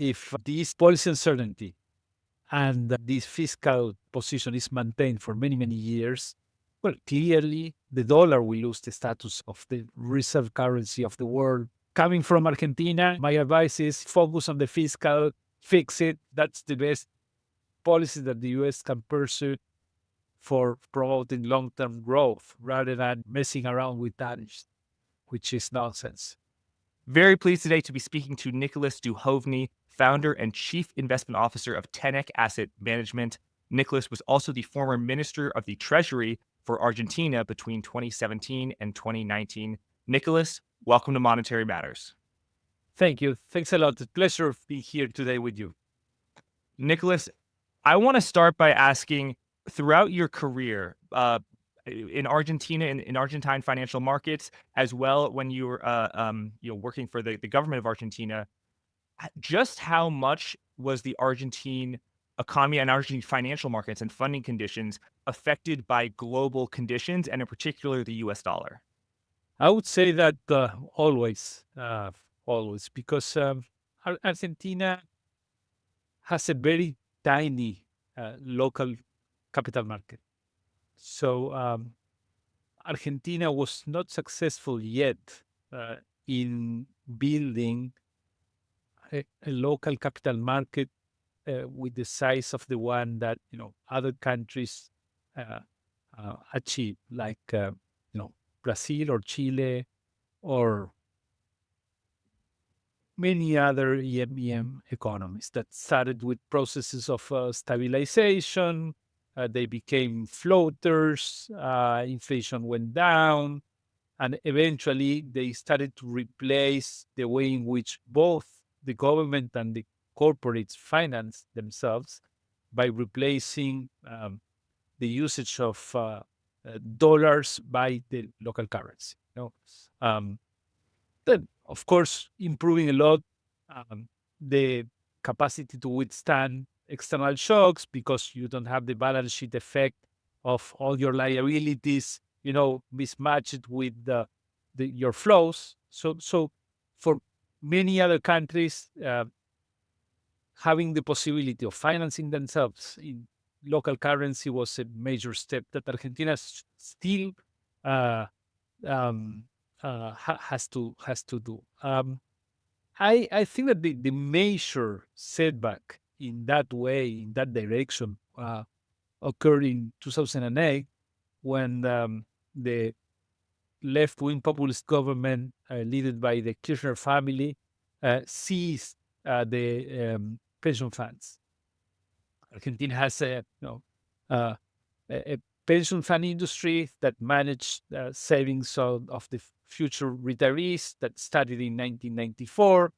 if this policy uncertainty and this fiscal position is maintained for many, many years, well, clearly the dollar will lose the status of the reserve currency of the world. Coming from Argentina, my advice is focus on the fiscal, fix it. That's the best policy that the US can pursue for promoting long-term growth rather than messing around with tariffs, which is nonsense. Very pleased today to be speaking to Nicolás Dujovne, founder and chief investment officer of Tenac Asset Management. Nicolás was also the former minister of the Treasury for Argentina between 2017 and 2019. Nicolás, welcome to Monetary Matters. Thank you. Thanks a lot. It's a pleasure being here today with you. Nicolás, I want to start by asking, throughout your career in Argentina, in Argentine financial markets, as well when you were working for the government of Argentina, just how much was the Argentine economy and Argentine financial markets and funding conditions affected by global conditions, and in particular the US dollar? I would say that always, because Argentina has a very tiny local capital market. So Argentina was not successful yet in building a local capital market with the size of the one that other countries achieve, like Brazil or Chile or many other EMEM economies that started with processes of stabilization. They became floaters, inflation went down, and eventually they started to replace the way in which both the government and the corporates finance themselves by replacing the usage of dollars by the local currency. Then, of course, improving a lot the capacity to withstand external shocks because you don't have the balance sheet effect of all your liabilities, mismatched with your flows. So for many other countries, having the possibility of financing themselves in local currency was a major step that Argentina still has to do. I think that the major setback in that way, in that direction, occurred in 2008 when the left-wing populist government, led by the Kirchner family, seized the pension funds. Argentina has a pension fund industry that managed savings of the future retirees that started in 1994.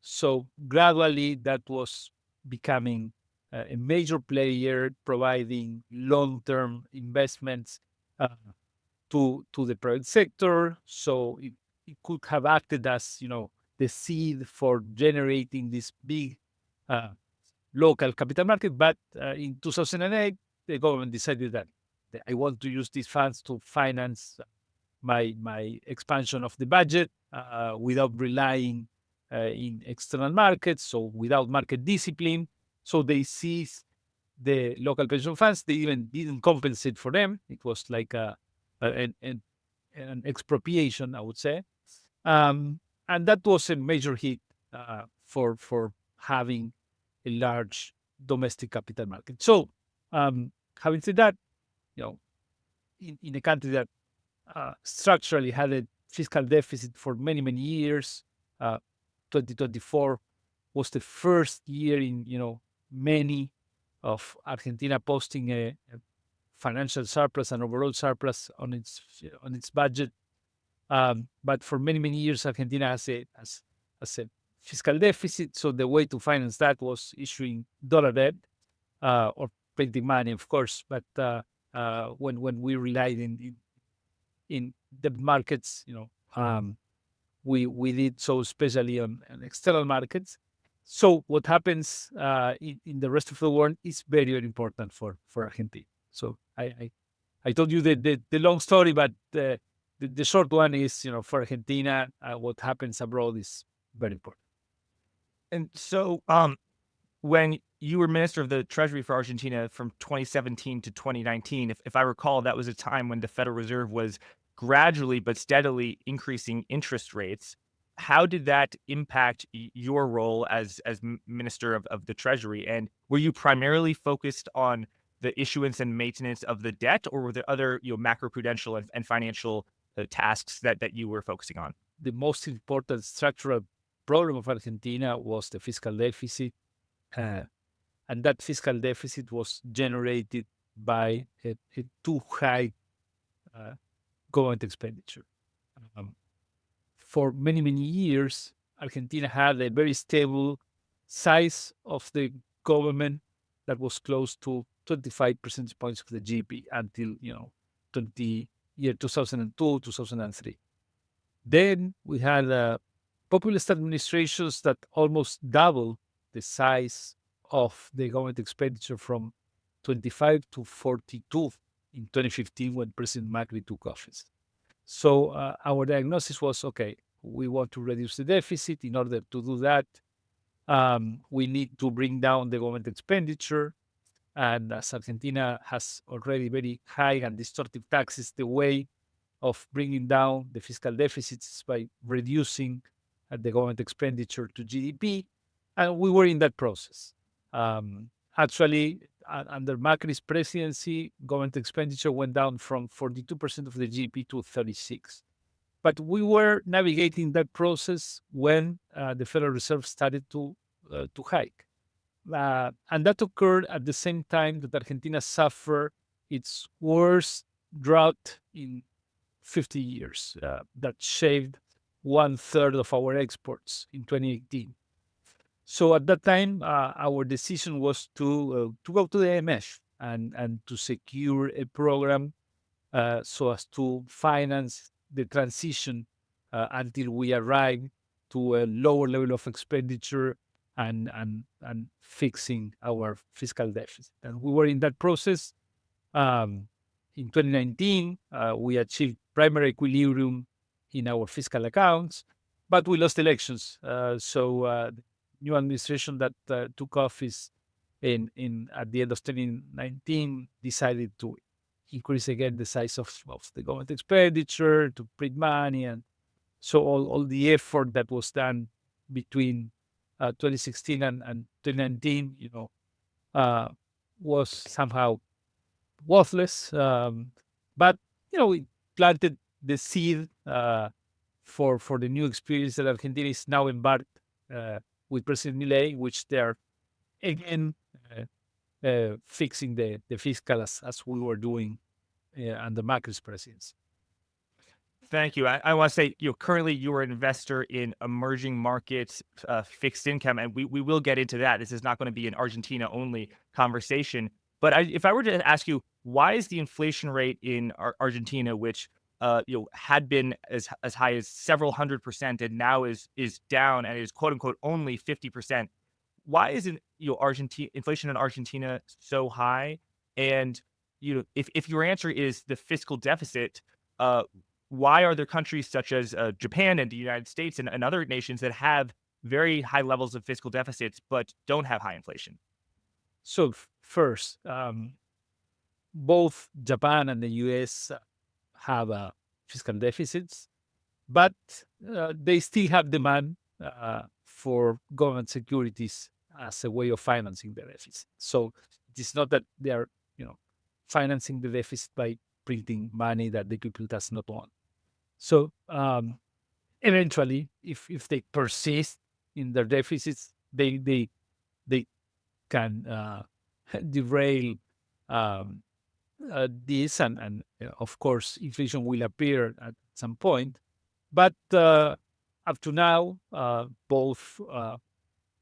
So gradually that was becoming a major player, providing long-term investments to the private sector. So it could have acted as the seed for generating this big local capital market. But in 2008, the government decided that I want to use these funds to finance my expansion of the budget without relying in external markets, so without market discipline. So they seized the local pension funds. They even didn't compensate for them. It was like an expropriation, I would say. And that was a major hit for having a large domestic capital market. So having said that, in a country that structurally had a fiscal deficit for many, many years, 2024 was the first year in many of Argentina posting a financial surplus and overall surplus on its budget. But for many, many years, Argentina has a fiscal deficit. So the way to finance that was issuing dollar debt or printing money, of course. But when we relied in the markets, we did so, especially on external markets. So what happens in the rest of the world is very, very important for Argentina. So I told you the long story, but the short one is, for Argentina, what happens abroad is very important. And so, when you were Minister of the Treasury for Argentina from 2017 to 2019, if I recall, that was a time when the Federal Reserve was gradually but steadily increasing interest rates. How did that impact your role as Minister of the Treasury? And were you primarily focused on the issuance and maintenance of the debt, or were there other macroprudential and financial tasks that you were focusing on? The most important structural problem of Argentina was the fiscal deficit. Uh, and that fiscal deficit was generated by a too high uh, government expenditure. Um, for many, many years, Argentina had a very stable size of the government that was close to 25 percentage points of the GDP until 2002, 2003. Then we had populist administrations that almost doubled the size of the government expenditure from 25 to 42 in 2015 when President Macri took office. So our diagnosis was, okay, we want to reduce the deficit. In order to do that, we need to bring down the government expenditure. And as Argentina has already very high and distortive taxes, the way of bringing down the fiscal deficits by reducing the government expenditure to GDP. And we were in that process. Actually, under Macri's presidency, government expenditure went down from 42% of the GDP to 36. But we were navigating that process when the Federal Reserve started to hike. And that occurred at the same time that Argentina suffered its worst drought in 50 years that shaved 1/3 of our exports in 2018. So at that time, our decision was to go to the IMF and to secure a program so as to finance the transition until we arrive to a lower level of expenditure and fixing our fiscal deficit. And we were in that process. In 2019, we achieved primary equilibrium in our fiscal accounts, but we lost elections. So the new administration that took office in at the end of 2019 decided to increase again the size of the government expenditure to print money. And so all the effort that was done between 2016 and 2019, was somehow worthless. But we planted the seed for the new experience that Argentina is now embarked with President Milei, which they're again fixing the fiscal as we were doing under Macri's presidency. Thank you. I want to say, currently you are an investor in emerging markets, fixed income, and we will get into that. This is not going to be an Argentina only conversation. But if I were to ask you, why is the inflation rate in Argentina, which had been as high as several 100% and now is down and is quote unquote only 50%? Why isn't Argentina inflation in Argentina so high? And if your answer is the fiscal deficit, why are there countries such as Japan and the United States and other nations that have very high levels of fiscal deficits but don't have high inflation? So first, both Japan and the US have fiscal deficits, but they still have demand for government securities as a way of financing the deficit. So it is not that they are, financing the deficit by printing money that the people does not want. So eventually, if they persist in their deficits, they can derail this, and of course, inflation will appear at some point. But up to now, both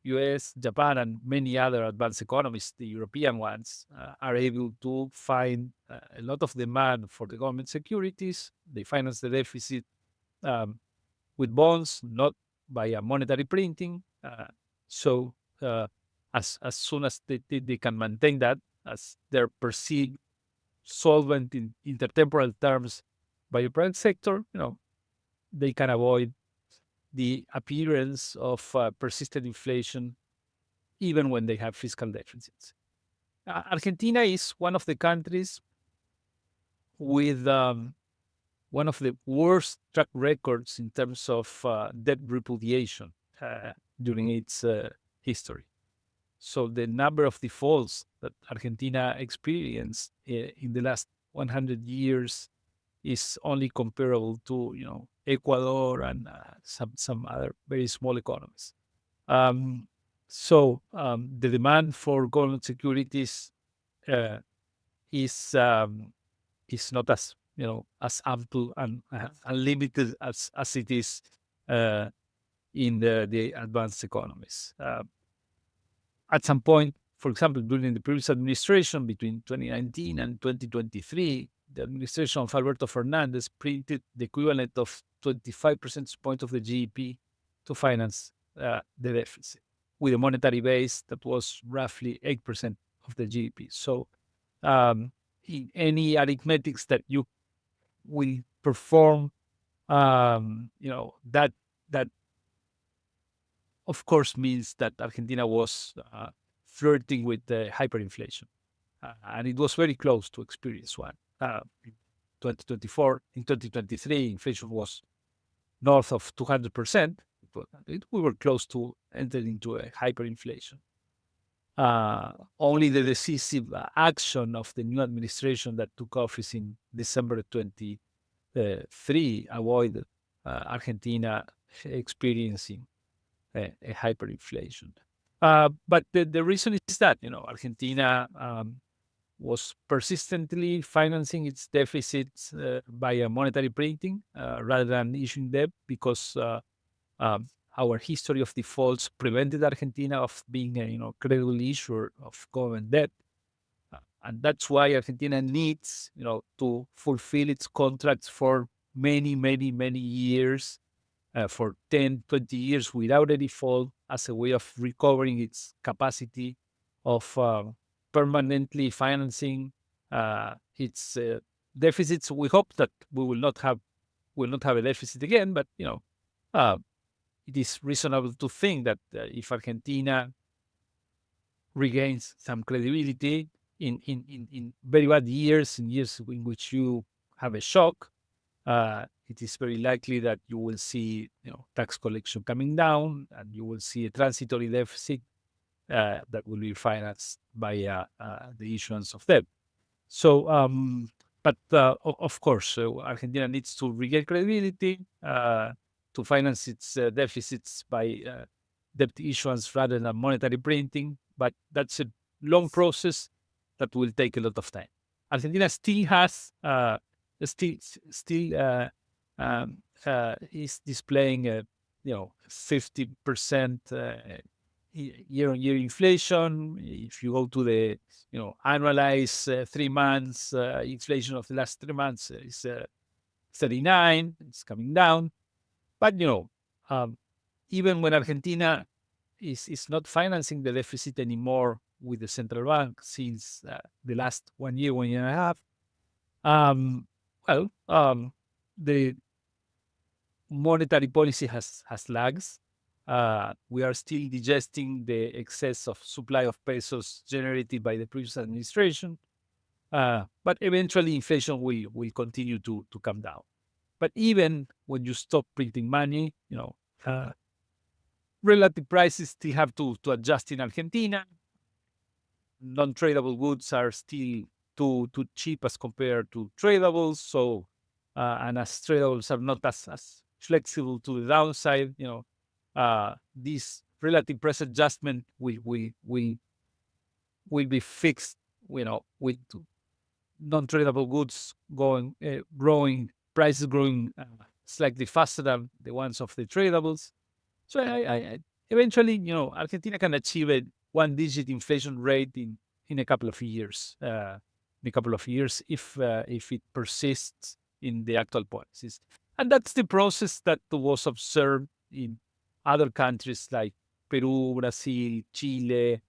US, Japan, and many other advanced economies, the European ones, are able to find a lot of demand for the government securities. They finance the deficit with bonds, not by monetary printing. So as soon as they can maintain that, as they're perceived solvent in intertemporal terms by the private sector, they can avoid the appearance of persistent inflation even when they have fiscal deficits. Argentina is one of the countries with one of the worst track records in terms of debt repudiation during its history. So the number of defaults that Argentina experienced in the last 100 years is only comparable to, Ecuador and some other very small economies. Um, the demand for government securities uh, is not as as ample and unlimited as it is in the advanced economies. At some point, for example, during the previous administration between 2019 and 2023, the administration of Alberto Fernandez printed the equivalent of 25 percentage points of the GDP to finance the deficit with a monetary base that was roughly 8% of the GDP. So in any arithmetics that you will perform, that of course means that Argentina was flirting with hyperinflation, and it was very close to experience one. In 2024, in 2023, inflation was north of 200%. We were close to entering into a hyperinflation. Only the decisive action of the new administration that took office in December 23 avoided Argentina experiencing a hyperinflation. But the reason is that Argentina was persistently financing its deficits by monetary printing rather than issuing debt because um, our history of defaults prevented Argentina of being a credible issuer of government debt. And that's why Argentina needs to fulfill its contracts for many, many, many years, for 10, 20 years without a default as a way of recovering its capacity of permanently financing its deficits. We hope that we will not have a deficit again, but uh, it is reasonable to think that if Argentina regains some credibility in very bad years, in years in which you have a shock, it is very likely that you will see tax collection coming down, and you will see a transitory deficit that will be financed by the issuance of debt. So, but of course, Argentina needs to regain credibility to finance its deficits by debt issuance rather than monetary printing. But that's a long process that will take a lot of time. Argentina still has still is displaying a 50% year-on-year inflation. If you go to the annualized 3 months inflation of the last 3 months is 39. It's coming down, but um, even when Argentina is not financing the deficit anymore with the central bank since the last 1 year, 1 year and a half, um, well, the monetary policy has lags. We are still digesting the excess of supply of pesos generated by the previous administration, but eventually inflation will continue to come down. But even when you stop printing money, relative prices still have to adjust in Argentina. Non-tradable goods are still too cheap as compared to tradables. So, and as tradables are not as flexible to the downside, this relative price adjustment will be fixed, with non-tradable goods growing prices growing slightly faster than the ones of the tradables. So eventually, Argentina can achieve a one-digit inflation rate in a couple of years. If it persists in the actual policies, and that's the process that was observed in other countries like Peru, Brazil, Chile,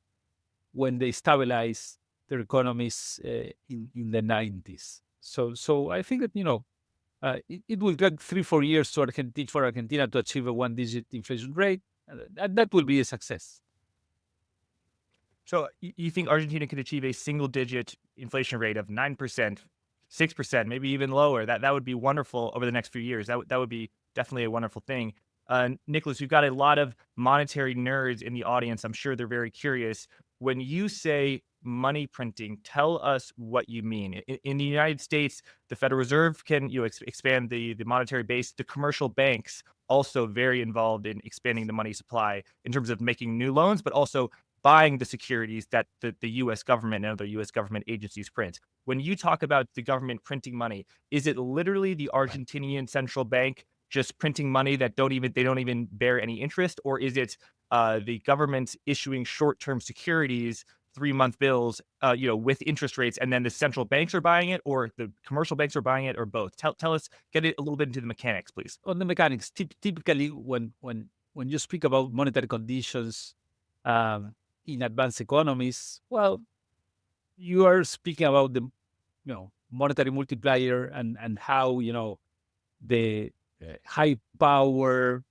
when they stabilized their economies in the 90s. So I think that it will take 3-4 years for Argentina to achieve a one-digit inflation rate. That will be a success. So you think Argentina could achieve a single-digit inflation rate of 9%, 6%, maybe even lower? That would be wonderful over the next few years. That would be definitely a wonderful thing. Nicholas, we've got a lot of monetary nerds in the audience. I'm sure they're very curious. When you say money printing, tell us what you mean. In the United States, the Federal Reserve can expand the monetary base. The commercial banks also very involved in expanding the money supply in terms of making new loans, but also buying the securities that the U.S. government and other U.S. government agencies print. When you talk about the government printing money, is it literally the Argentinian central bank just printing money that they don't even bear any interest, or is it the government issuing short-term securities, 3-month bills, with interest rates, and then the central banks are buying it, or the commercial banks are buying it, or both? Tell us, get it a little bit into the mechanics, please. On the mechanics, typically when you speak about monetary conditions in advanced economies, well, you are speaking about the monetary multiplier and how the high power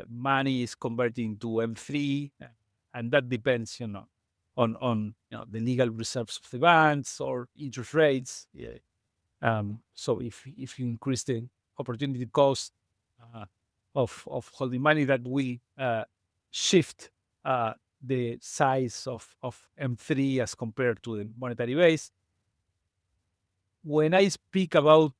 money is converting to M3, and that depends on the legal reserves of the banks or interest rates. So if you increase the opportunity cost of holding money, that will shift the size of M3 as compared to the monetary base. When I speak about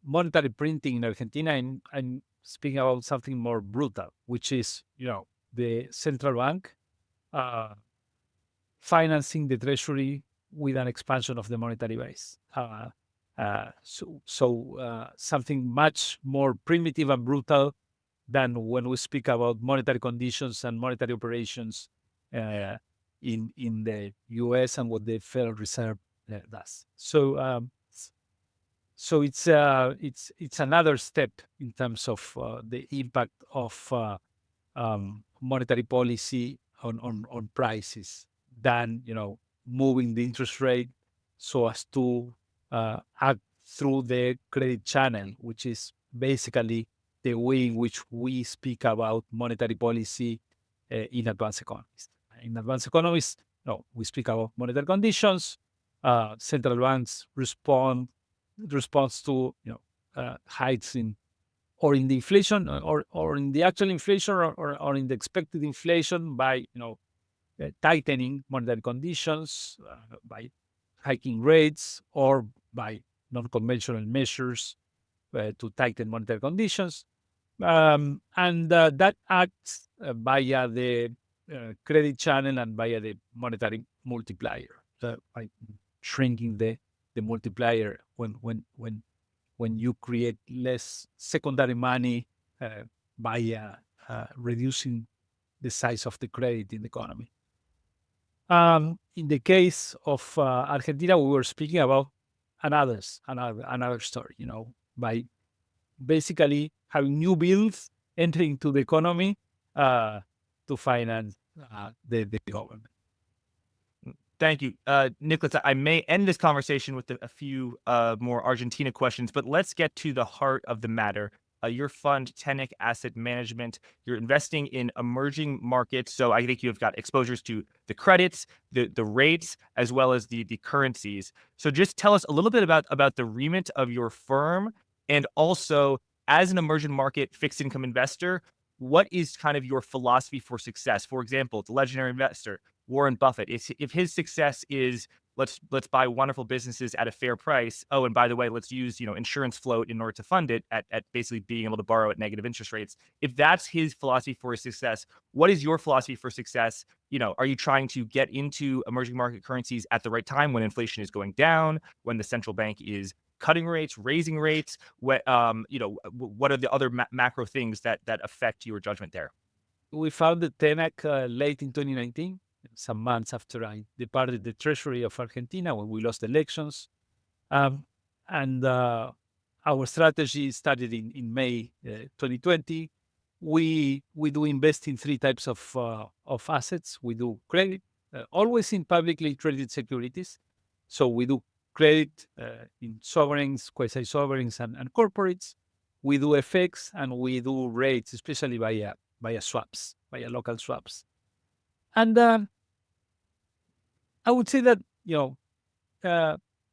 monetary printing in Argentina, I'm speaking about something more brutal, which is the central bank financing the treasury with an expansion of the monetary base. So something much more primitive and brutal than when we speak about monetary conditions and monetary operations in the U.S. and what the Federal Reserve does. So it's another step in terms of the impact of monetary policy on prices than moving the interest rate so as to act through the credit channel, which is basically the way in which we speak about monetary policy in advanced economies. In advanced economies, we speak about monetary conditions. Central banks response to hikes in the inflation or in the actual inflation or in the expected inflation by tightening monetary conditions, by hiking rates, or by non-conventional measures to tighten monetary conditions. And that acts via the credit channel and via the monetary multiplier, by shrinking the multiplier when you create less secondary money by reducing the size of the credit in the economy. In the case of Argentina, we were speaking about another story, by basically having new bills entering into the economy to finance the government. Thank you. Nicholas, I may end this conversation with a few more Argentina questions, but let's get to the heart of the matter. Your fund, Tenac Asset Management, you're investing in emerging markets. So I think you've got exposures to the credits, the rates, as well as the currencies. So just tell us a little bit about the remit of your firm, and also as an emerging market fixed income investor, what is kind of your philosophy for success? For example, the legendary investor Warren Buffett, if his success is let's buy wonderful businesses at a fair price. Oh, and by the way, let's use insurance float in order to fund it at basically being able to borrow at negative interest rates. If that's his philosophy for success, what is your philosophy for success? Are you trying to get into emerging market currencies at the right time when inflation is going down, when the central bank is cutting rates, raising rates? What are the other macro things that affect your judgment there? We founded Tenac late in 2019. Some months after I departed the Treasury of Argentina when we lost elections. And our strategy started in May 2020. We do invest in 3 types of assets. We do credit, always in publicly traded securities. So we do credit in sovereigns, quasi-sovereigns, and corporates. We do FX and we do rates, especially via swaps, via local swaps. And I would say that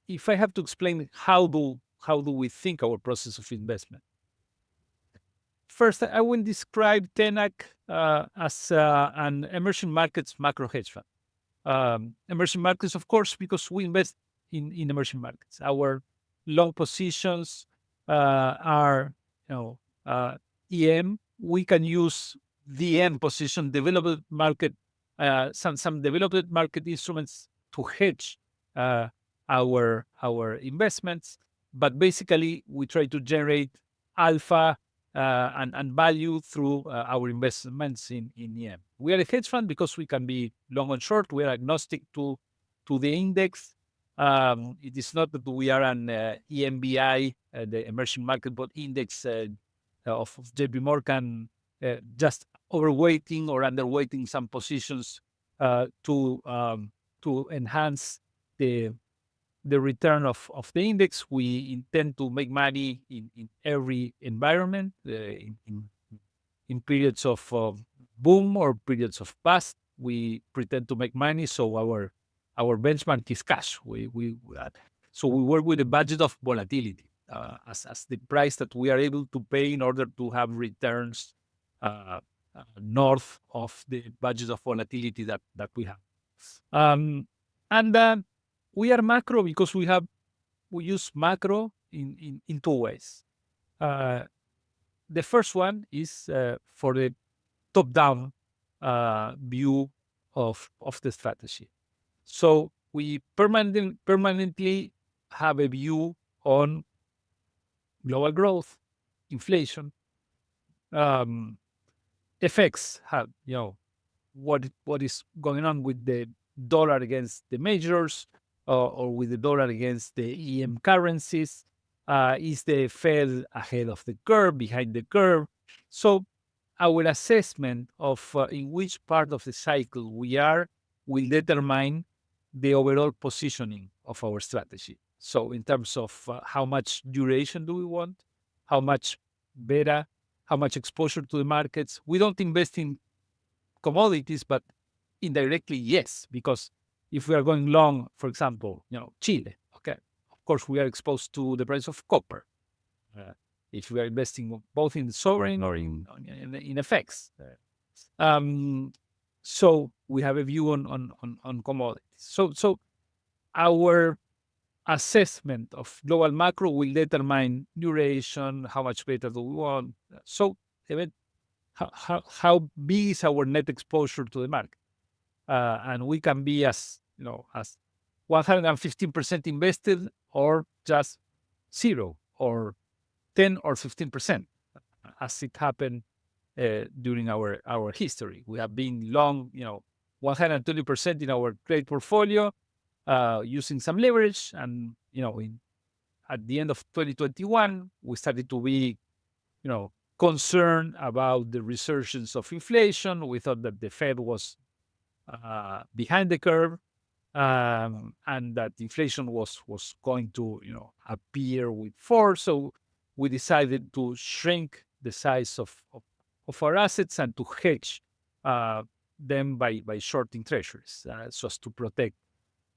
if I have to explain how do we think our process of investment, first I will describe Tenac as an emerging markets macro hedge fund. Emerging markets, of course, because we invest in emerging markets. Our long positions are, EM. We can use DM position, developed market, some developed market instruments to hedge our investments. But basically, we try to generate alpha and value through our investments in EM. We are a hedge fund because we can be long and short. We are agnostic to the index. It is not that we are an EMBI, the emerging market bond index of JP Morgan, just overweighting or underweighting some positions to enhance the return of the index. We intend to make money in every environment, in periods of boom or periods of bust. We pretend to make money, so our benchmark is cash. So we work with a budget of volatility as the price that we are able to pay in order to have returns north of the budget of volatility that we have. And we are macro because we use macro in two ways. The first one is for the top-down view of the strategy. So we permanently have a view on global growth, inflation, effects. What is going on with the dollar against the majors, or with the dollar against the EM currencies? Is the Fed ahead of the curve, behind the curve? So our assessment of in which part of the cycle we are will determine the overall positioning of our strategy. So in terms of how much duration do we want, how much beta, how much exposure to the markets. We don't invest in commodities, but indirectly, yes, because if we are going long, for example, Chile, okay, of course we are exposed to the price of copper. If we are investing both in sovereign or in FX. So we have a view on commodities. So our assessment of global macro will determine duration, how much beta do we want. So even how big is our net exposure to the market? And we can be as 115% invested, or just 0, or 10 or 15%, as it happened during our history. We have been long, 120% in our credit portfolio, using some leverage, and at the end of 2021, we started to be, concerned about the resurgence of inflation. We thought that the Fed was behind the curve, and that inflation was going to appear with force. So we decided to shrink the size of our assets and to hedge them by shorting treasuries, so as to protect.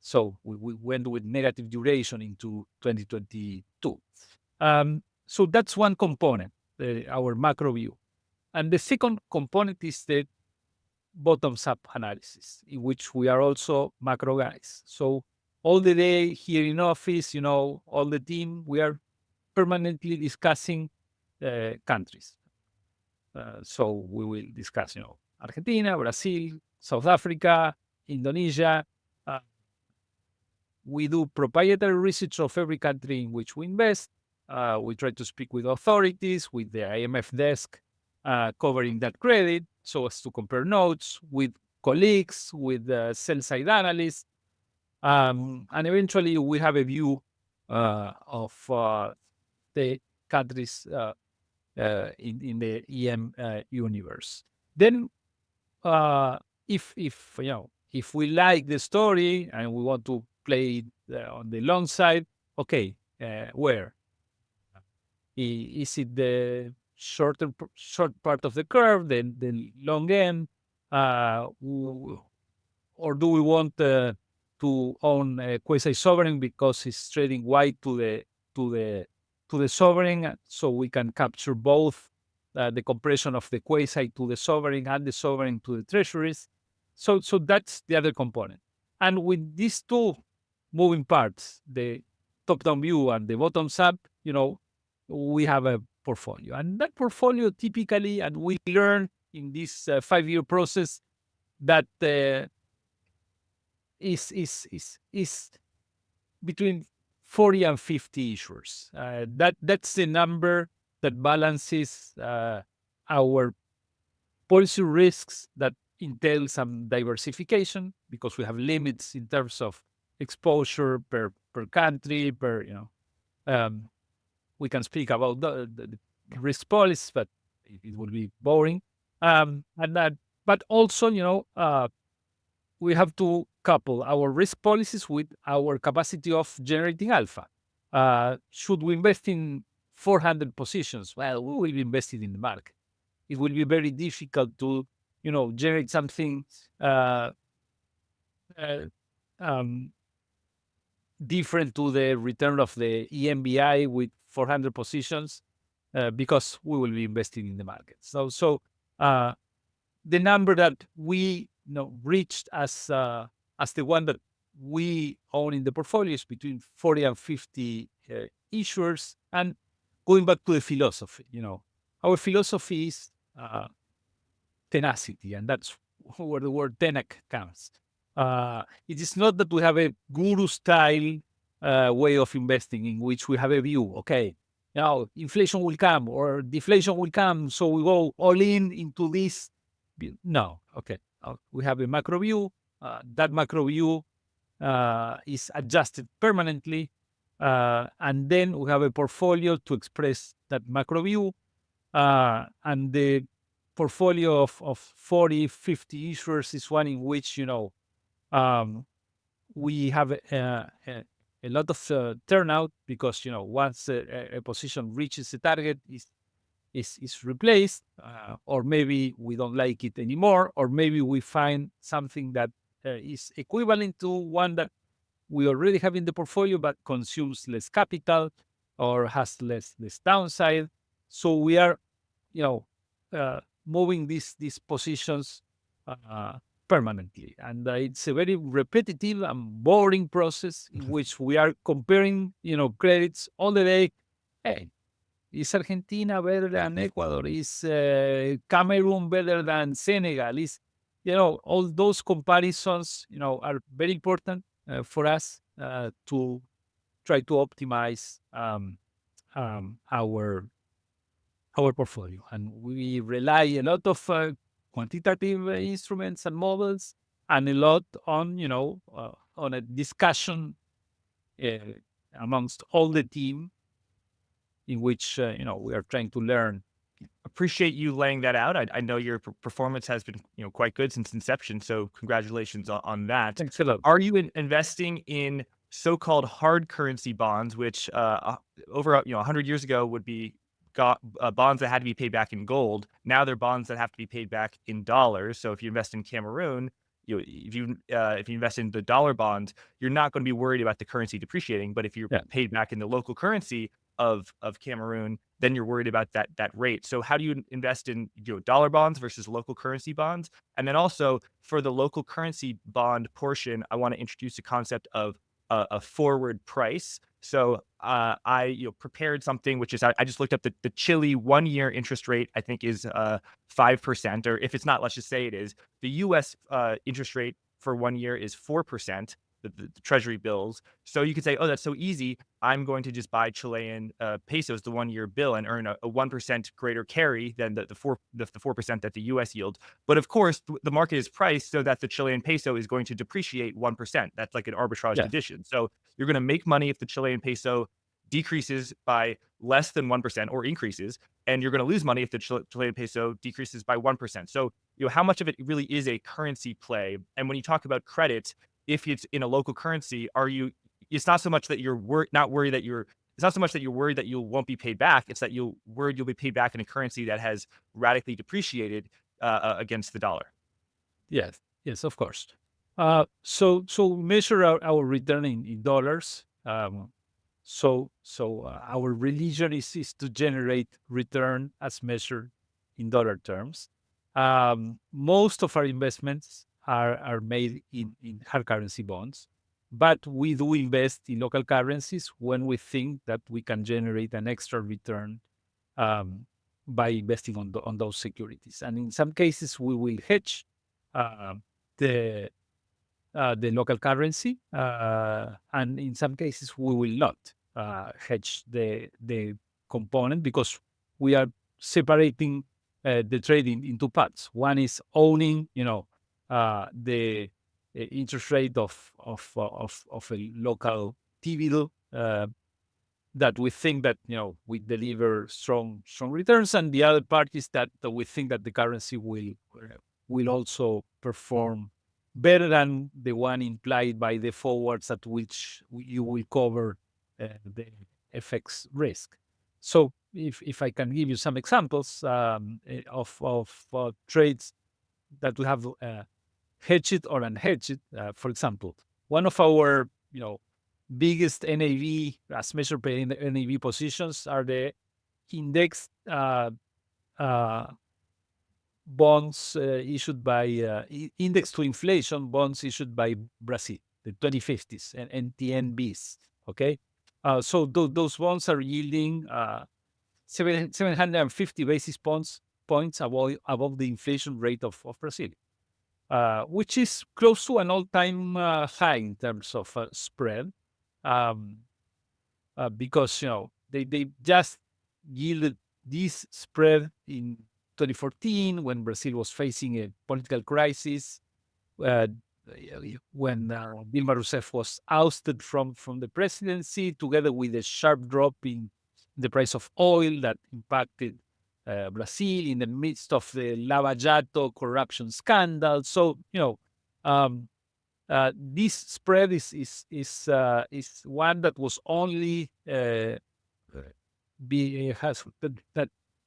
So we went with negative duration into 2022. So that's one component, our macro view. And the second component is the bottoms-up analysis, in which we are also macro guys. So all the day here in office, all the team, we are permanently discussing countries. So we will discuss, Argentina, Brazil, South Africa, Indonesia. We do proprietary research of every country in which we invest. We try to speak with authorities, with the IMF desk covering that credit, so as to compare notes with colleagues, with sell-side analysts. And eventually we have a view of the countries in the EM universe. Then, if we like the story and we want to play on the long side. Okay, where? Is it the short part of the curve, the long end, or do we want to own a quasi sovereign because it's trading wide to the to the sovereign, so we can capture both the compression of the quasi to the sovereign and the sovereign to the treasuries. So that's the other component. And with these two moving parts, the top-down view and the bottoms-up, we have a portfolio. And that portfolio typically, and we learn in this 5-year process, that is between 40 and 50 issuers. That's the number that balances our policy risks that entail some diversification, because we have limits in terms of exposure per country, we can speak about the risk policies, but it would be boring. But also, we have to couple our risk policies with our capacity of generating alpha. Should we invest in 400 positions? Well, we will be invested in the market. It will be very difficult to, generate something different to the return of the EMBI with 400 positions, because we will be investing in the market. So the number that we reached as the one that we own in the portfolio is between 40 and 50 issuers. And going back to the philosophy, our philosophy is tenacity, and that's where the word Tenac comes. It is not that we have a guru style way of investing in which we have a view. Okay, now inflation will come or deflation will come, so we go all into this. No, okay. We have a macro view. That macro view is adjusted permanently. And then we have a portfolio to express that macro view. And the portfolio of 40, 50 issuers is one in which, we have a lot of turnout, because, once a position reaches the target, is replaced, or maybe we don't like it anymore, or maybe we find something that is equivalent to one that we already have in the portfolio but consumes less capital or has less downside. So we are, moving these positions permanently, and it's a very repetitive and boring process in which we are comparing, credits all the day. Hey, is Argentina better than Ecuador? Is Cameroon better than Senegal? Is, all those comparisons, are very important for us to try to optimize our portfolio. And we rely a lot of quantitative instruments and models, and a lot on, on a discussion amongst all the team, in which, we are trying to learn. Appreciate you laying that out. I know your performance has been, quite good since inception. So congratulations on that. Thanks a lot. Are you investing in so-called hard currency bonds, which over 100 years ago would be bonds that had to be paid back in gold? Now they're bonds that have to be paid back in dollars. So if you invest in Cameroon, if you invest in the dollar bond, you're not going to be worried about the currency depreciating. But if you're paid back in the local currency of Cameroon, then you're worried about that rate. So how do you invest in dollar bonds versus local currency bonds? And then also for the local currency bond portion, I want to introduce a concept of a forward price. So I prepared something, which is I just looked up the Chile 1-year interest rate. I think is 5%, or if it's not, let's just say it is. The U.S. Interest rate for 1 year is 4%. The Treasury bills. So you could say, oh, that's so easy. I'm going to just buy Chilean pesos, the 1-year bill, and earn a 1% greater carry than the 4% that the U.S. yields. But of course, the market is priced so that the Chilean peso is going to depreciate 1%. That's like an arbitrage condition. So you're going to make money if the Chilean peso decreases by less than 1% or increases, and you're going to lose money if the Chilean peso decreases by 1%. So how much of it really is a currency play? And when you talk about credit, if it's in a local currency, are you? It's not so much that you're not worried that you're. It's not so much that you're worried that you won't be paid back. It's that you're worried you'll be paid back in a currency that has radically depreciated against the dollar. Yes, yes, of course. So measure our return in dollars. Our religion is to generate return as measured in dollar terms. Most of our investments are made in hard currency bonds, but we do invest in local currencies when we think that we can generate an extra return um, by investing on those securities. And in some cases, we will hedge uh, the the local currency, and in some cases we will not hedge the component because we are separating the trading into parts. One is owning, the interest rate of a local T-bill that we think that we deliver strong returns, and the other part is that we think that the currency will also perform better than the one implied by the forwards at which you will cover the FX risk. So if I can give you some examples of trades that we have hedged or unhedged, for example, one of our biggest NAV as measured by NAV positions are the index uh, bonds issued by index to inflation bonds issued by Brazil, the 2050s and NTNBs. Okay, so those bonds are yielding 750 basis points above the inflation rate of Brazil, which is close to an all-time high in terms of spread. Um, because they just yielded this spread in 2014 when Brazil was facing a political crisis, uh, when Dilma Rousseff was ousted from the presidency, together with a sharp drop in the price of oil that impacted Brazil in the midst of the Lava Jato corruption scandal. So um, this spread is one that was only that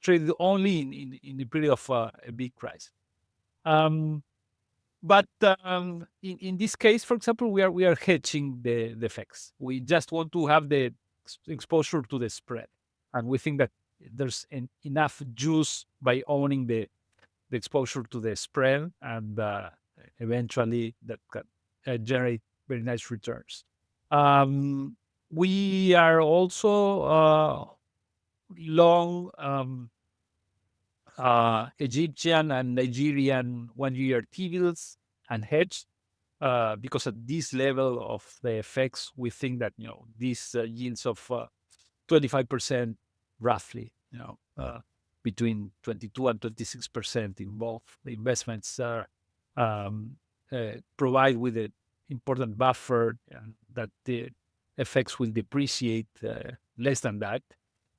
traded only in the period of a big crisis. Um, but in this case, for example, we are hedging the effects. We just want to have the exposure to the spread, and we think that there's enough juice by owning the exposure to the spread, and eventually that can generate very nice returns. Um, we are also long Egyptian and Nigerian 1 year T-bills and hedged because at this level of the effects, we think that these yields of 25% roughly, between 22 and 26% in both the investments provide with an important buffer that the effects will depreciate less than that.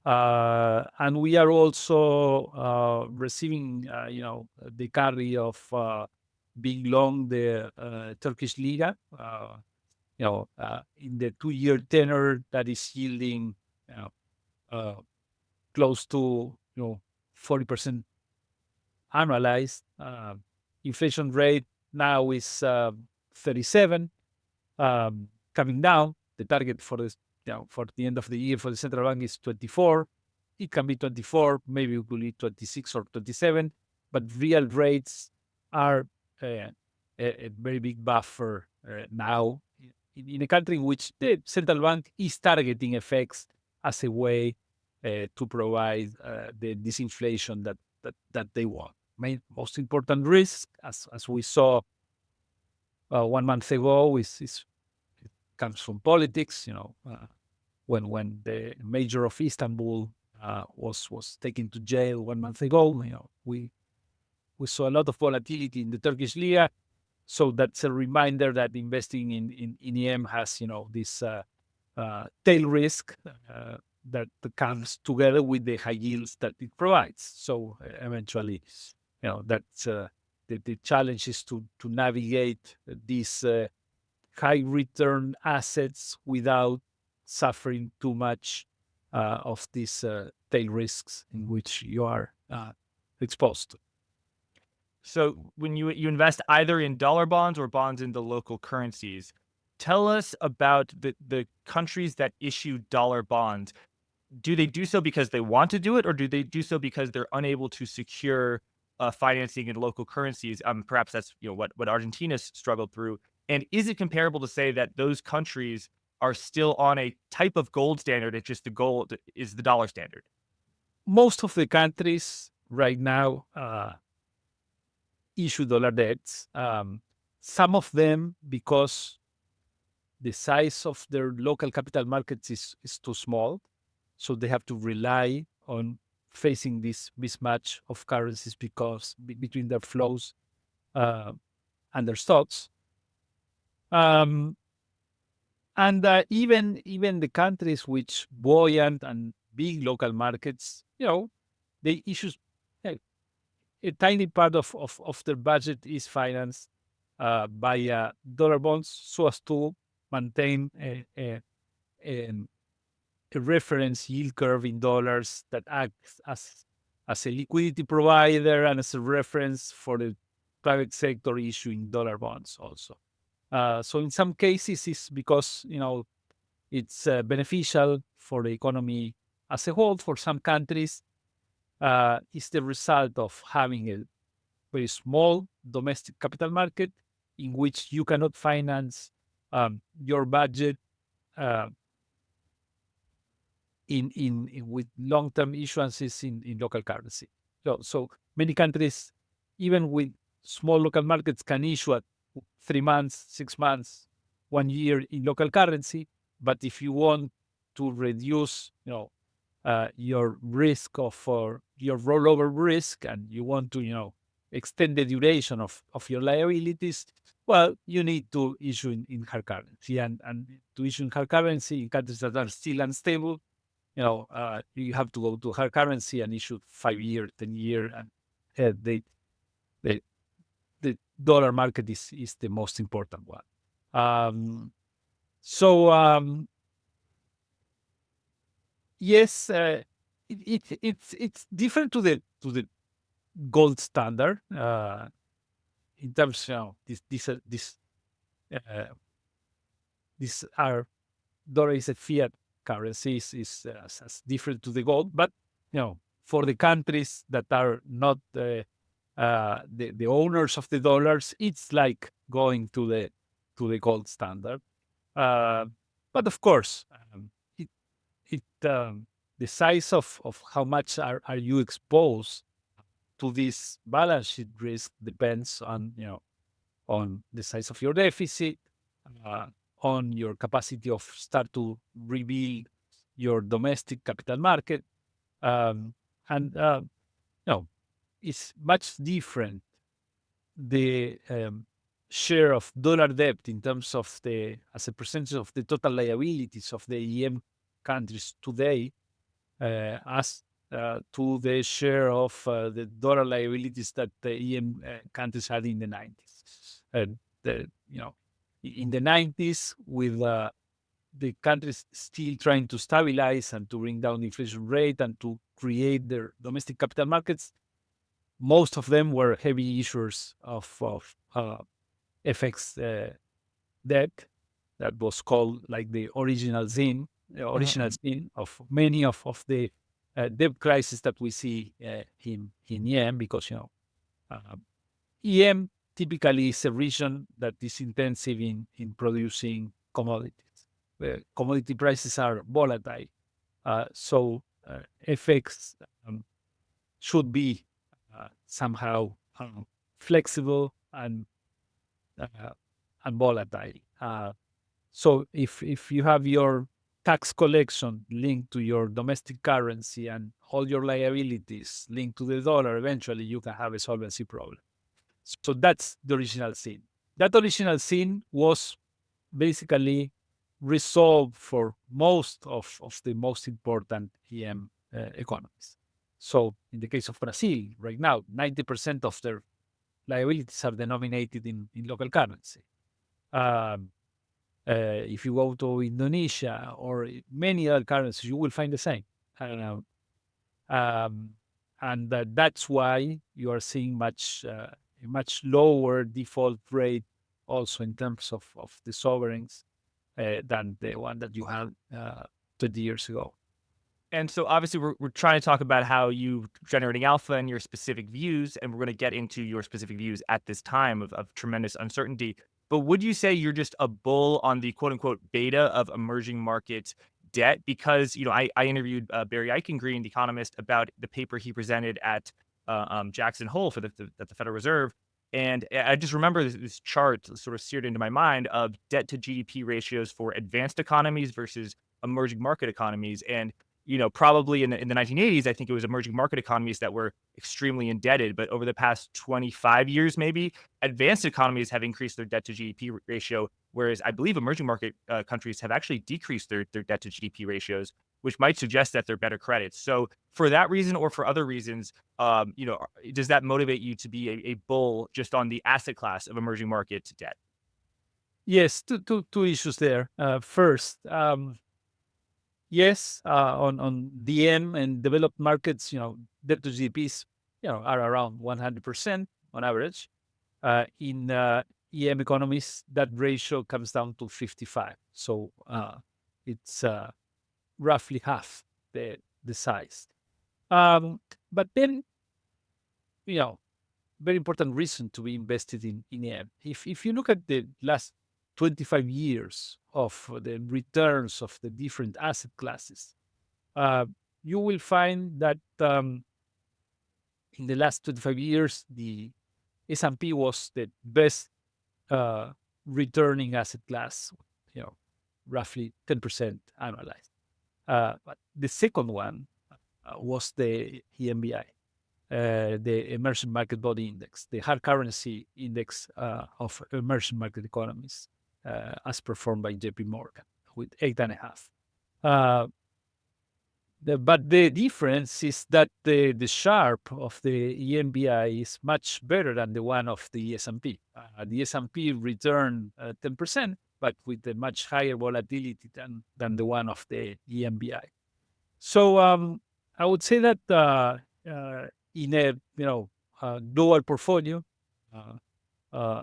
And we are also receiving, the carry of being long the Turkish lira, in the 2 year tenor that is yielding uh, close to 40% annualized. Inflation rate now is 37, coming down. The target for for the end of the year for the central bank is 24. It can be 24, maybe it will be 26 or 27, but real rates are a very big buffer now in a country in which the central bank is targeting effects as a way to provide the disinflation that they want. Most important risk, as we saw 1 month ago, is it comes from politics. When the mayor of Istanbul was taken to jail 1 month ago, we saw a lot of volatility in the Turkish lira. So that's a reminder that investing in EM has this tail risk that comes together with the high yields that it provides. So eventually, that's the challenge is to navigate this high return assets without suffering too much of these tail risks in which you are exposed to. So when you invest either in dollar bonds or bonds in the local currencies, tell us about the countries that issue dollar bonds. Do they do so because they want to do it, or do they do so because they're unable to secure financing in local currencies? Perhaps that's what Argentina's struggled through. And is it comparable to say that those countries are still on a type of gold standard? It's just the gold is the dollar standard. Most of the countries right now issue dollar debts. Some of them because the size of their local capital markets is too small, so they have to rely on facing this mismatch of currencies because between their flows and their stocks. Um, and even the countries which buoyant and big local markets, they issue a tiny part of their budget is financed by dollar bonds so as to maintain a reference yield curve in dollars that acts as a liquidity provider and as a reference for the private sector issuing dollar bonds also. So in some cases, it's because it's beneficial for the economy as a whole. For some countries, it's the result of having a very small domestic capital market in which you cannot finance your budget uh, in with long-term issuances in local currency. So many countries, even with small local markets, can issue at 3 months, 6 months, 1 year in local currency. But if you want to reduce, your risk or your rollover risk, and you want to, extend the duration of your liabilities, well, you need to issue in hard currency, and to issue in hard currency in countries that are still unstable, you have to go to hard currency and issue 5 year, 10 year, and the the the dollar market is the most important one. So yes, it's different to the gold standard in terms, uh, these are dollar is a fiat currency is as different to the gold, but for the countries that are not the owners of the dollars, it's like going to the gold standard. Uh, but of course, it it the size of how much are you exposed to this balance sheet risk depends on the size of your deficit, uh, on your capacity of start to rebuild your domestic capital market, um, and it's much different the share of dollar debt in terms of the as a percentage of the total liabilities of the EM countries today as to the share of the dollar liabilities that the EM countries had in the 90s. And in the 90s, with the countries still trying to stabilize and to bring down the inflation rate and to create their domestic capital markets, most of them were heavy issuers of FX debt that was called like the original sin of many of the debt crisis that we see in EM, because uh, EM typically is a region that is intensive in producing commodities. Commodity prices are volatile, so FX should be somehow flexible uh, and volatile. So if you have your tax collection linked to your domestic currency and all your liabilities linked to the dollar, eventually you can have a solvency problem. So that's the original sin. That original sin was basically resolved for most of the most important EM economies. So in the case of Brazil, right now, 90% of their liabilities are denominated in local currency. Um, If you go to Indonesia or many other currencies, you will find the same. I don't know. Um, and that's why you are seeing a much lower default rate also in terms of the sovereigns than the one that you had 20 years ago. And so obviously we're trying to talk about how you generating alpha and your specific views, and we're going to get into your specific views at this time of tremendous uncertainty. But would you say you're just a bull on the quote unquote beta of emerging market debt? Because, I interviewed Barry Eichengreen, the economist, about the paper he presented at Jackson Hole at the Federal Reserve. And I just remember this chart sort of seared into my mind of debt to GDP ratios for advanced economies versus emerging market economies. And probably in the 1980s, I think it was emerging market economies that were extremely indebted. But over the past 25 years, maybe, advanced economies have increased their debt to GDP ratio, whereas I believe emerging market countries have actually decreased their debt to GDP ratios, which might suggest that they're better credits. So for that reason or for other reasons, does that motivate you to be a bull just on the asset class of emerging market debt? Yes, two issues there. First, yes, on DM and developed markets, debt to GDPs, are around 100% on average. In EM economies, that ratio comes down to 55. So it's roughly half the size. But then, you know, very important reason to be invested in EM. If you look at the last 25 years of the returns of the different asset classes, uh, you will find that in the last 25 years, the S&P was the best returning asset class, you know, roughly 10% annualized. But the second one was the EMBI, the Emerging Market Body Index, the hard currency index of emerging market economies, as performed by JP Morgan with 8.5. But the difference is that the Sharp of the EMBI is much better than the one of the S&P. The S&P returned 10%, but with a much higher volatility than the one of the EMBI. So I would say that in a global portfolio,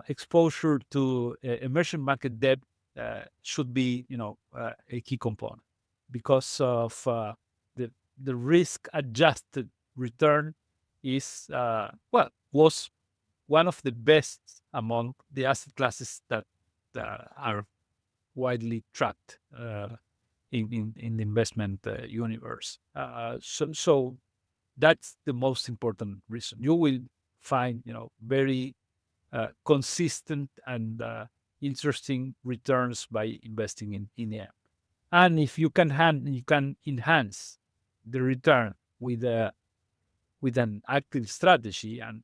exposure to emerging market debt should be a key component because of the risk adjusted return is was one of the best among the asset classes that are widely tracked in the investment universe. So that's the most important reason. You will find very consistent and interesting returns by investing in EM. And if you can enhance the return with an active strategy and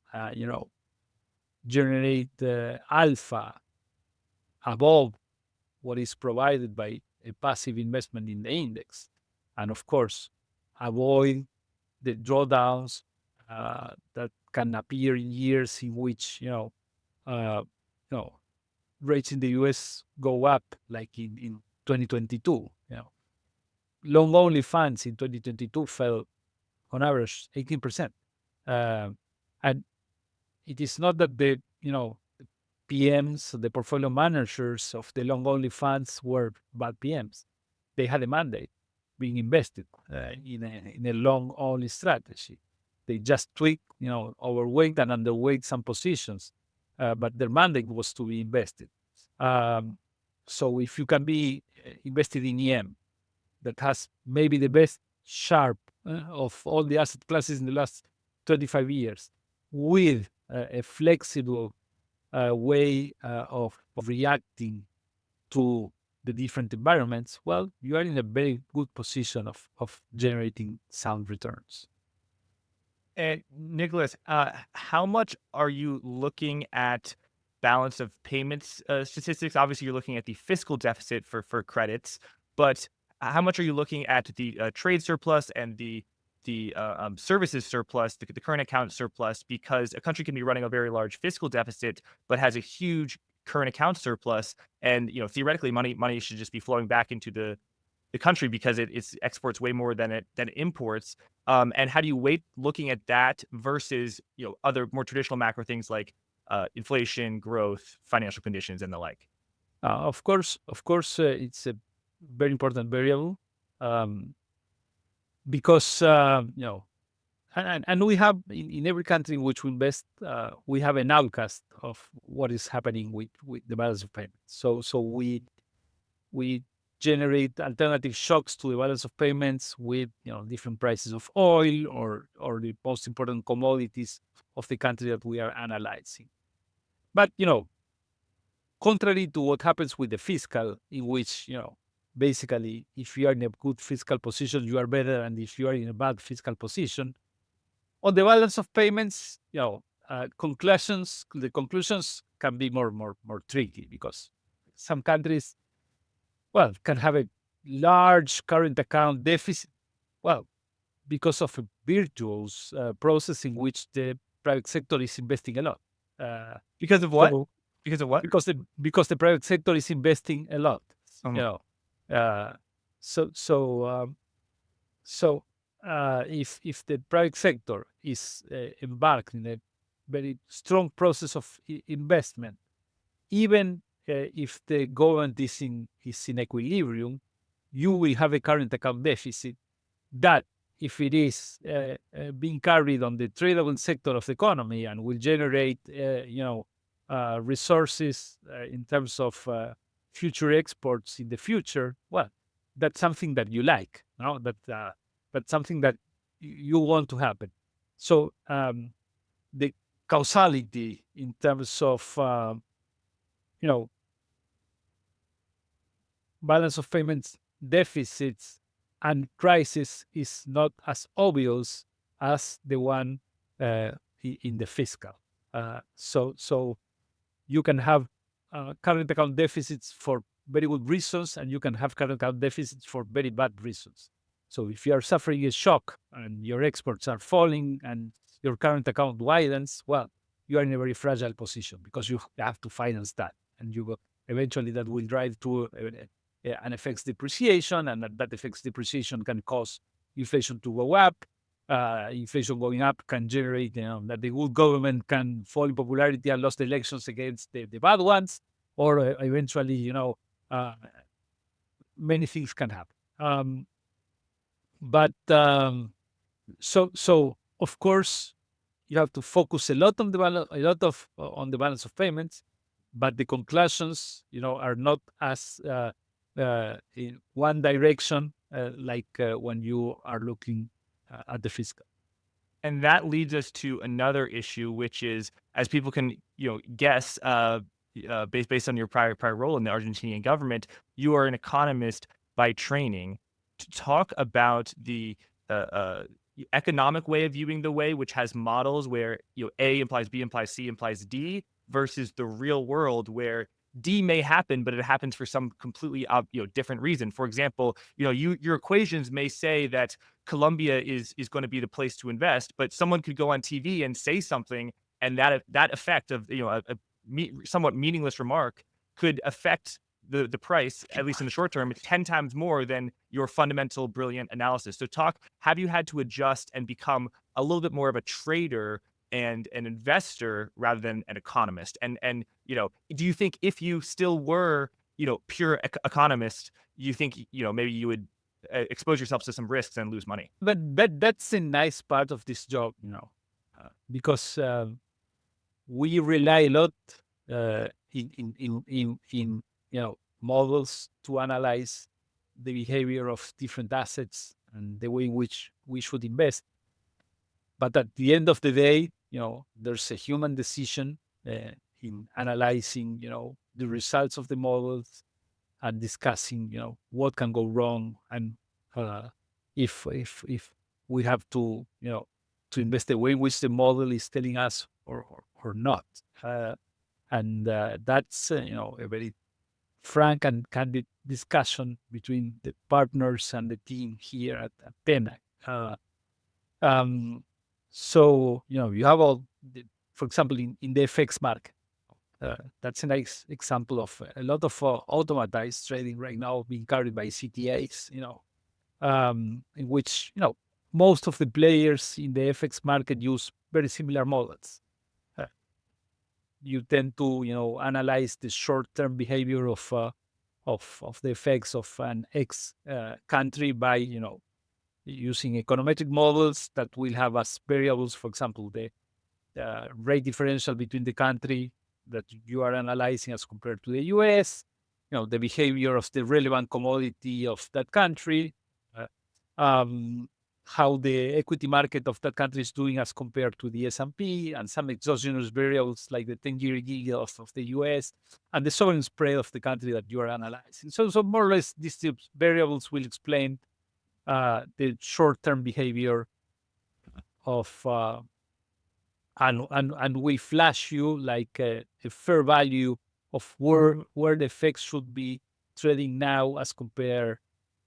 generate alpha above what is provided by a passive investment in the index, and of course avoid the drawdowns that can appear in years in which uh, you know rates in the US go up, like in 2022. Long only funds in 2022 fell on average 18%. Um, and it is not that the PMs, the portfolio managers of the long only funds were bad PMs. They had a mandate being invested in a long only strategy. They just tweaked, overweight and underweight some positions, but their mandate was to be invested. Um, so if you can be invested in EM, that has maybe the best Sharp of all the asset classes in the last 25 years, with a flexible way of reacting to the different environments, well, you are in a very good position of generating sound returns. And Nicholas, how much are you looking at balance of payments statistics? Obviously, you're looking at the fiscal deficit for credits, but how much are you looking at the trade surplus and the services surplus, the current account surplus? Because a country can be running a very large fiscal deficit, but has a huge current account surplus, and theoretically, money should just be flowing back into the country because it's exports way more than it imports. And how do you weight looking at that versus other more traditional macro things like inflation, growth, financial conditions, and the like? Of course, it's a very important variable, um, because and we have in every country in which we invest, we have an outcast of what is happening with the balance of payments. So we generate alternative shocks to the balance of payments with different prices of oil or the most important commodities of the country that we are analyzing. But contrary to what happens with the fiscal, in which basically if you are in a good fiscal position, you are better, and if you are in a bad fiscal position, on the balance of payments, the conclusions can be more tricky, because some countries, well, can have a large current account deficit, well, because of a virtuous process in which the private sector is investing a lot. Uh, Because of what? so Because of what? because the private sector is investing a lot, you Um, know. Uh, so so um, so if the private sector is embarked in a very strong process of investment, even if the government is in equilibrium, you will have a current account deficit that, if it is being carried on the tradable sector of the economy and will generate, resources in terms of future exports in the future, well, that's something that you like, that's something that you want to happen. So the causality in terms of you know balance of payments deficits and crisis is not as obvious as the one in the fiscal. So you can have current account deficits for very good reasons, and you can have current account deficits for very bad reasons. So if you are suffering a shock and your exports are falling and your current account widens, well, you are in a very fragile position because you have to finance that, and eventually that will drive to an FX depreciation, and that FX depreciation can cause inflation to go up. Inflation going up can generate that the good government can fall in popularity and lose the elections against the bad ones, or eventually, uh, many things can happen. But so of course you have to focus a lot on the balance of payments, but the conclusions, are not as in one direction, like when you are looking at the fiscal. and that leads us to another issue, which is, as people can guess, based on your prior role in the Argentinian government, you are an economist by training. To talk about the uh, uh, economic way of viewing the way, which has models where A implies B implies C implies D, versus the real world where D may happen, but it happens for some completely different reason. For example, your equations may say that Colombia is going to be the place to invest, but someone could go on TV and say something, and that effect of somewhat meaningless remark could affect the price, at least in the short term, 10 times more than your fundamental brilliant analysis. So have you had to adjust and become a little bit more of a trader and an investor rather than an economist? And do you think if you still were pure economist, you think maybe you would expose yourself to some risks and lose money? But that's a nice part of this job, because we rely a lot in models to analyze the behavior of different assets and the way in which we should invest. But at the end of the day, there's a human decision in analyzing, the results of the models, and discussing, what can go wrong, and uh, if we have to invest the way in which the model is telling us, or not. And that's a very frank and candid discussion between the partners and the team here at Tenac. Um, so you have all, for example, in the FX market, That's a nice example of a lot of automatized trading right now being carried by CTAs, in which, most of the players in the FX market use very similar models. Uh, you tend to, analyze the short-term behavior of the effects of an X country by, using econometric models that will have as variables, for example, the rate differential between the country that you are analyzing as compared to the US, the behavior of the relevant commodity of that country, uh, um, how the equity market of that country is doing as compared to the S&P, and some exogenous variables like the 10-year yield of the US and the sovereign spread of the country that you are analyzing. So more or less, these two variables will explain the short-term behavior of and we flash you like a fair value of where the effects should be trading now as compared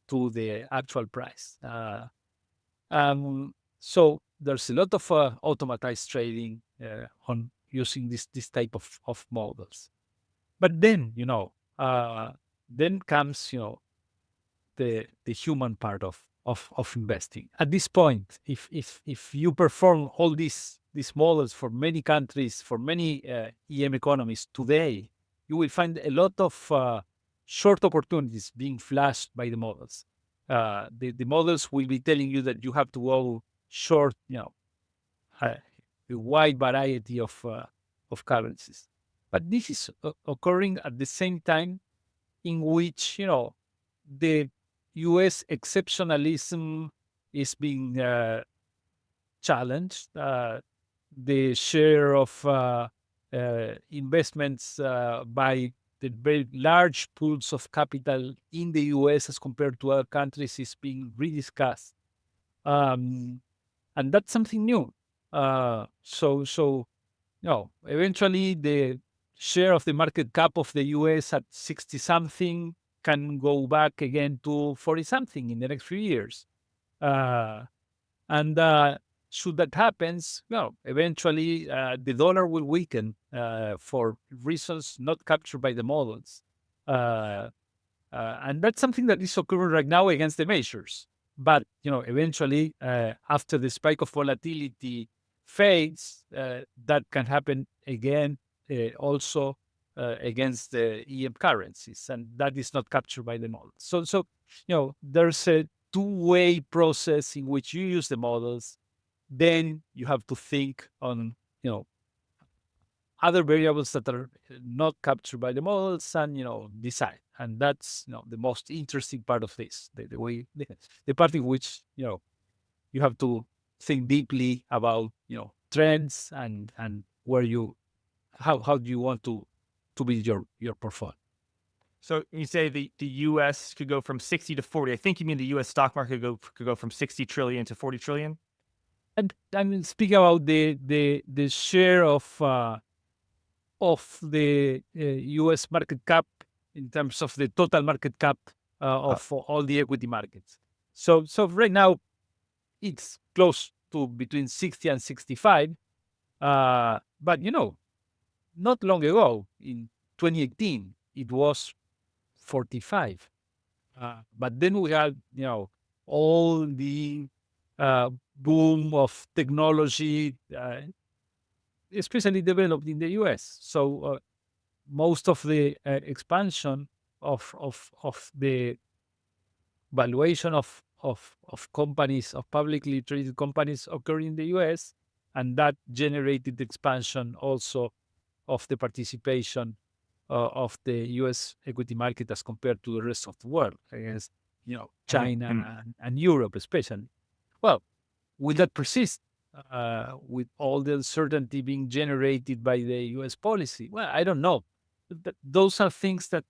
to the actual price. So there's a lot of automatized trading on using this type of models. But then, then comes, the human part of investing. At this point, if you perform all these models for many countries, for many EM economies today, you will find a lot of short opportunities being flashed by the models. The models will be telling you that you have to go short, a wide variety of currencies. But this is occurring at the same time in which, the US exceptionalism is being challenged. The share of investments by the very large pools of capital in the US as compared to other countries is being rediscussed. And that's something new. So eventually the share of the market cap of the US at 60 something can go back again to 40 something in the next few years. And should that happens, eventually the dollar will weaken for reasons not captured by the models. And that's something that is occurring right now against the measures. But, eventually, after the spike of volatility fades, that can happen again also against the EM currencies. And that is not captured by the models. So there's a two-way process in which you use the models. Then you have to think on, other variables that are not captured by the models and, decide. And that's, the most interesting part of this, the way, the part in which, you have to think deeply about, trends and where how do you want to build your portfolio. So you say the U.S. could go from 60 to 40. I think you mean the U.S. stock market could go from 60 trillion to 40 trillion. And I'm speaking about the share of the U.S. market cap in terms of the total market cap of all the equity markets. So right now, it's close to between 60 and 65. But, not long ago, in 2018, it was 45. But then we had, all the boom of technology, especially developed in the US. So most of the expansion of the valuation of companies, of publicly traded companies, occurred in the US, and that generated expansion also of the participation of the US equity market as compared to the rest of the world against, China and Europe especially. Well, will that persist with all the uncertainty being generated by the US policy? Well, I don't know. Those are things that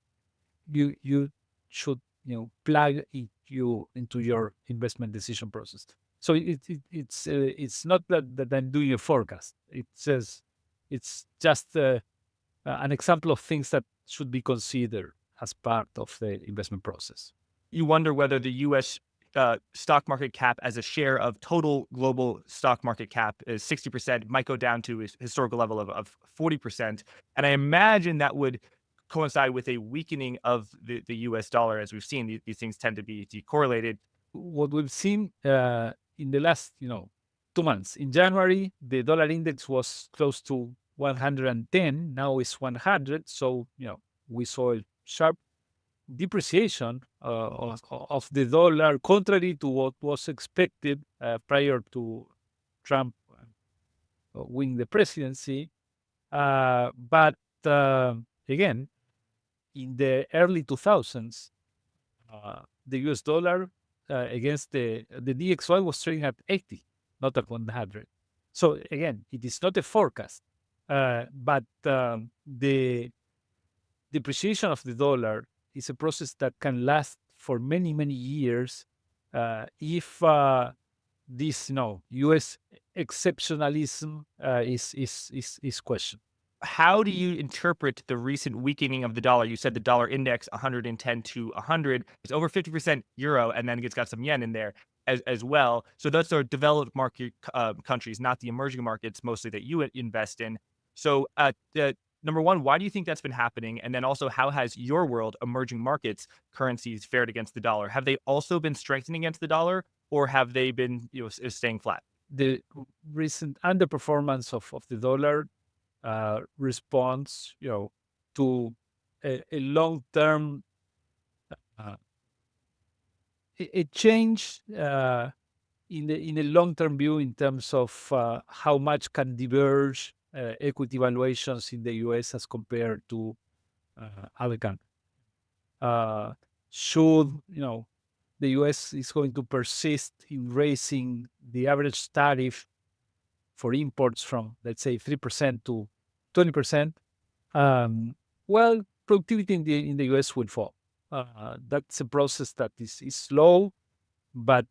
you should, plug into your investment decision process. So it's not that I'm doing a forecast. It says it's just an example of things that should be considered as part of the investment process. You wonder whether the U.S. stock market cap as a share of total global stock market cap is 60%, might go down to a historical level of 40%. And I imagine that would coincide with a weakening of the US dollar. As we've seen, these things tend to be decorrelated. What we've seen in the last 2 months. In January, the dollar index was close to 110. Now it's 100. So we saw a sharp depreciation of the dollar, contrary to what was expected prior to Trump winning the presidency. But again, in the early 2000s, the US dollar against the DXY was trading at 80, not at 100. So again, it is not a forecast, but the depreciation of the dollar is a process that can last for many, many years if this US exceptionalism is questioned. How do you interpret the recent weakening of the dollar? You said the dollar index 110 to 100. It's over 50% euro, and then it's got some yen in there as well. So those are developed market countries, not the emerging markets mostly that you invest in. So number one, why do you think that's been happening? And then also, how has your world, emerging markets currencies fared against the dollar? Have they also been strengthening against the dollar, or have they been staying flat? The recent underperformance of the dollar response, to a long-term a change in a long-term view in terms of how much can diverge equity valuations in the US as compared to other countries. Should the US is going to persist in raising the average tariff for imports from, let's say, 3% to 20%, well, productivity in the US will fall. That's a process that is slow, but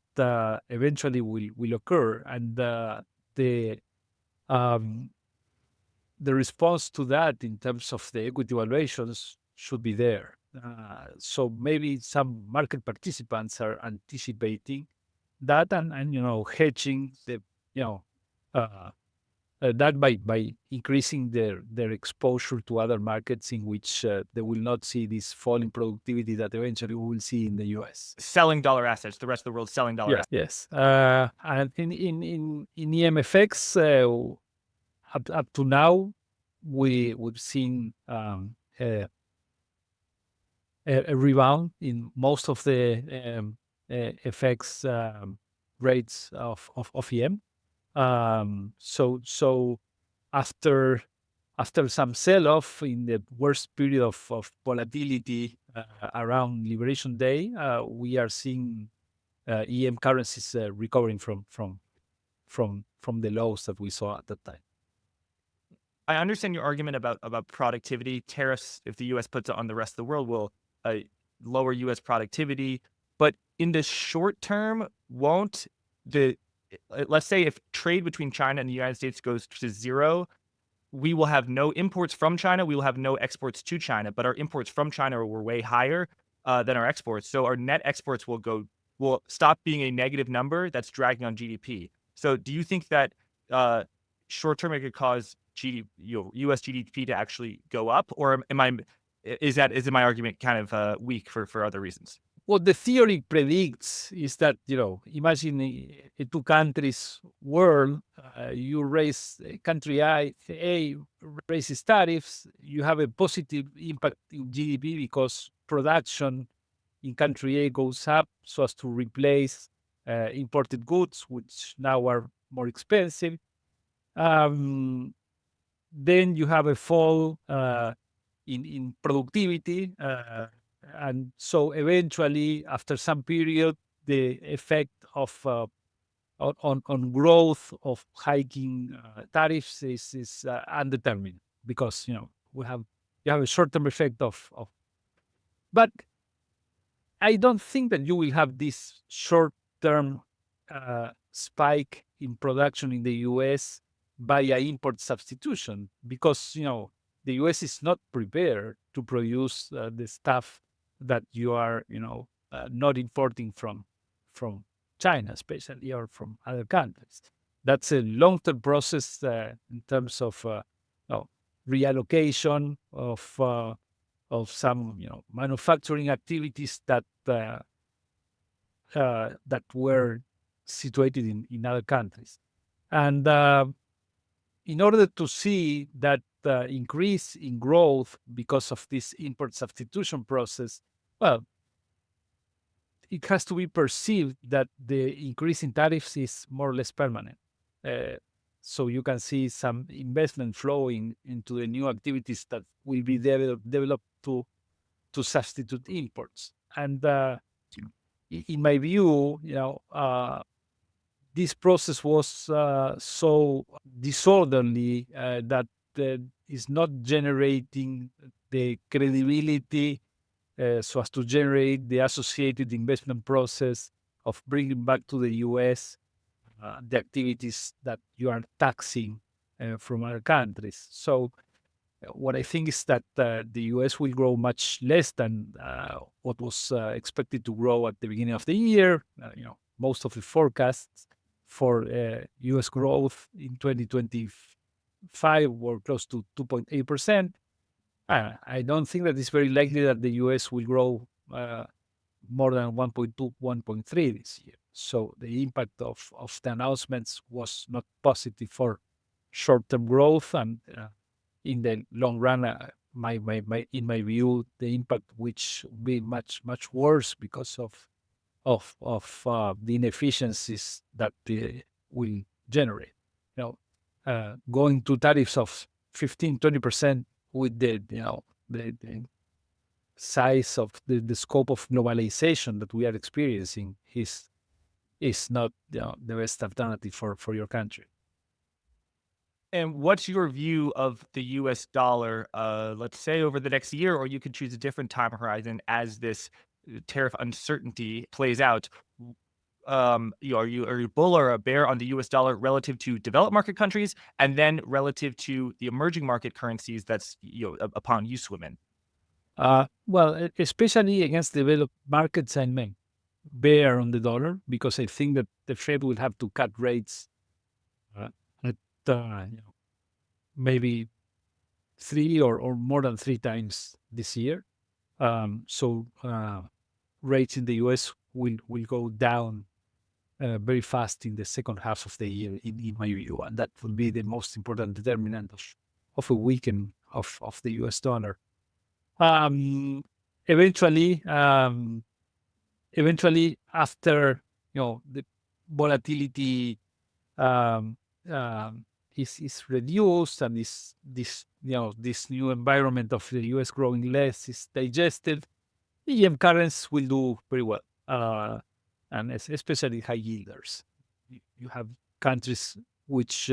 eventually will occur. And the response to that in terms of the equity valuations should be there. So maybe some market participants are anticipating that and hedging the that by increasing their exposure to other markets in which they will not see this fall in productivity that eventually we will see in the US. Selling dollar assets, the rest of the world selling dollar assets. Yes. And in EMFX, up to now, we've seen a rebound in most of the FX rates of EM. So after some sell-off in the worst period of volatility around Liberation Day, we are seeing EM currencies recovering from the lows that we saw at that time. I understand your argument about productivity. Tariffs, if the U.S. puts it on the rest of the world, will lower U.S. productivity. But in the short term, won't let's say if trade between China and the United States goes to zero, we will have no imports from China. We will have no exports to China. But our imports from China were way higher than our exports. So our net exports will stop being a negative number that's dragging on GDP. So do you think that short term it could cause U.S. GDP to actually go up, or is my argument kind of weak for other reasons? What the theory predicts is that imagine a two countries world. You raise country A raises tariffs. You have a positive impact in GDP because production in country A goes up so as to replace imported goods, which now are more expensive. Then you have a fall in productivity, and so eventually, after some period, the effect of on growth of hiking tariffs is undetermined because you have a short-term effect of. But I don't think that you will have this short-term spike in production in the US via import substitution because the US is not prepared to produce the stuff that you are not importing from from China, especially, or from other countries. That's a long-term process in terms of reallocation of some manufacturing activities that were situated in other countries. And in order to see that increase in growth because of this import substitution process, well, it has to be perceived that the increase in tariffs is more or less permanent. So you can see some investment flowing into the new activities that will be developed to substitute imports. And in my view, this process was so disorderly that is not generating the credibility so as to generate the associated investment process of bringing back to the US the activities that you are taxing from other countries. So what I think is that the US will grow much less than what was expected to grow at the beginning of the year. Most of the forecasts for US growth in 2025 were close to 2.8%. I don't think that it's very likely that the US will grow more than 1.2, 1.3 this year. So the impact of the announcements was not positive for short-term growth, and in the long run, in my view, the impact which will be much worse because of the inefficiencies that will generate. Going to tariffs of 15-20% with the size of the scope of globalization that we are experiencing is not the best alternative for your country. And what's your view of the US dollar, let's say over the next year, or you could choose a different time horizon as this tariff uncertainty plays out? Are you bull or a bear on the US dollar relative to developed market countries, and then relative to the emerging market currencies that's upon you swim in? Well, especially against developed markets, I mean, bear on the dollar, because I think that the Fed will have to cut rates at maybe 3 or more than 3 times this year. So rates in the US will go down very fast in the second half of the year, in my view, and that will be the most important determinant of a weakening of the US dollar. Eventually, after the volatility um, is reduced, and this new environment of the US growing less is digested, EM currencies will do very well, and especially high yielders. You have countries which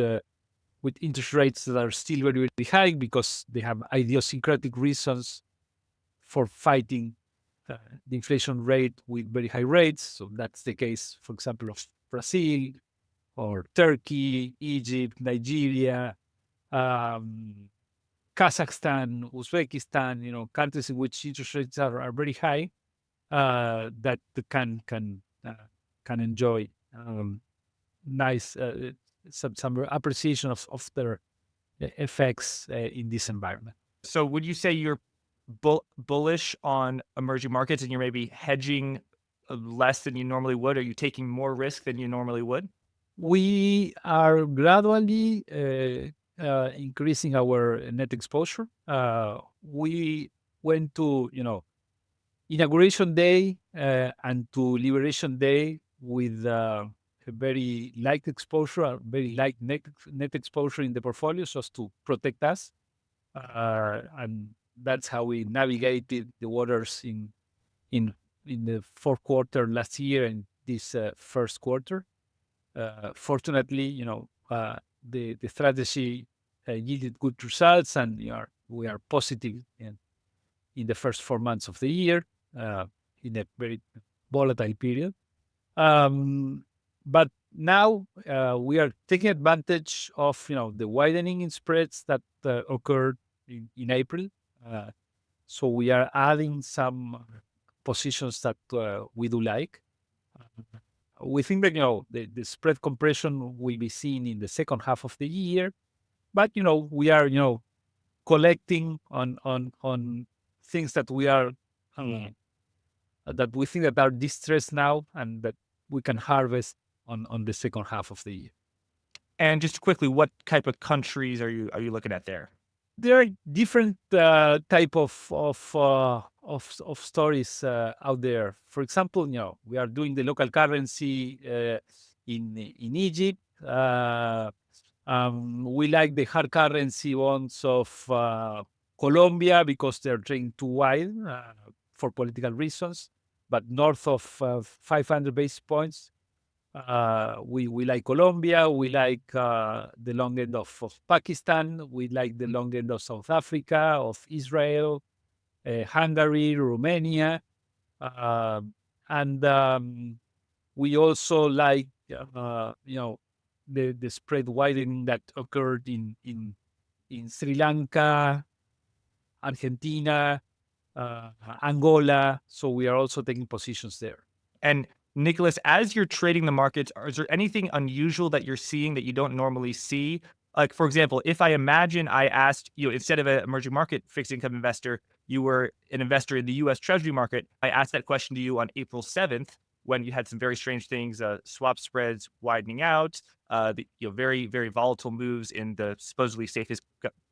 with interest rates that are still very, very high because they have idiosyncratic reasons for fighting the inflation rate with very high rates. So that's the case, for example, of Brazil or Turkey, Egypt, Nigeria, Kazakhstan, Uzbekistan, countries in which interest rates are very high, that can enjoy nice some appreciation of their effects in this environment. So would you say you're bullish on emerging markets and you're maybe hedging less than you normally would? Are you taking more risk than you normally would? We are gradually increasing our net exposure. We went to Inauguration Day and to Liberation Day with a very light exposure, a very light net exposure in the portfolio, so as to protect us. And that's how we navigated the waters in the fourth quarter last year and this first quarter. Fortunately, the strategy yielded good results, and we are positive in the first 4 months of the year, in a very volatile period. But now we are taking advantage of the widening in spreads that occurred in April. So we are adding some positions that we do like. we think that the spread compression will be seen in the second half of the year, but we are collecting on things that we are that we think that are distressed now and that we can harvest on the second half of the year. And just quickly, what type of countries are you looking at there? There are different type of stories out there. For example, we are doing the local currency in Egypt. We like the hard currency bonds of Colombia because they're trading too wide for political reasons. But north of 500 basis points, we like Colombia. We like the long end of Pakistan. We like the long end of South Africa, of Israel, Hungary, Romania. And we also like, the spread widening that occurred in Sri Lanka, Argentina, Angola. So we are also taking positions there. And Nicholas, as you're trading the markets, is there anything unusual that you're seeing that you don't normally see? Like, for example, if I imagine I asked you, instead of an emerging market fixed income investor, you were an investor in the US Treasury market, I asked that question to you on April 7th when you had some very strange things, swap spreads widening out, very, very volatile moves in the supposedly safest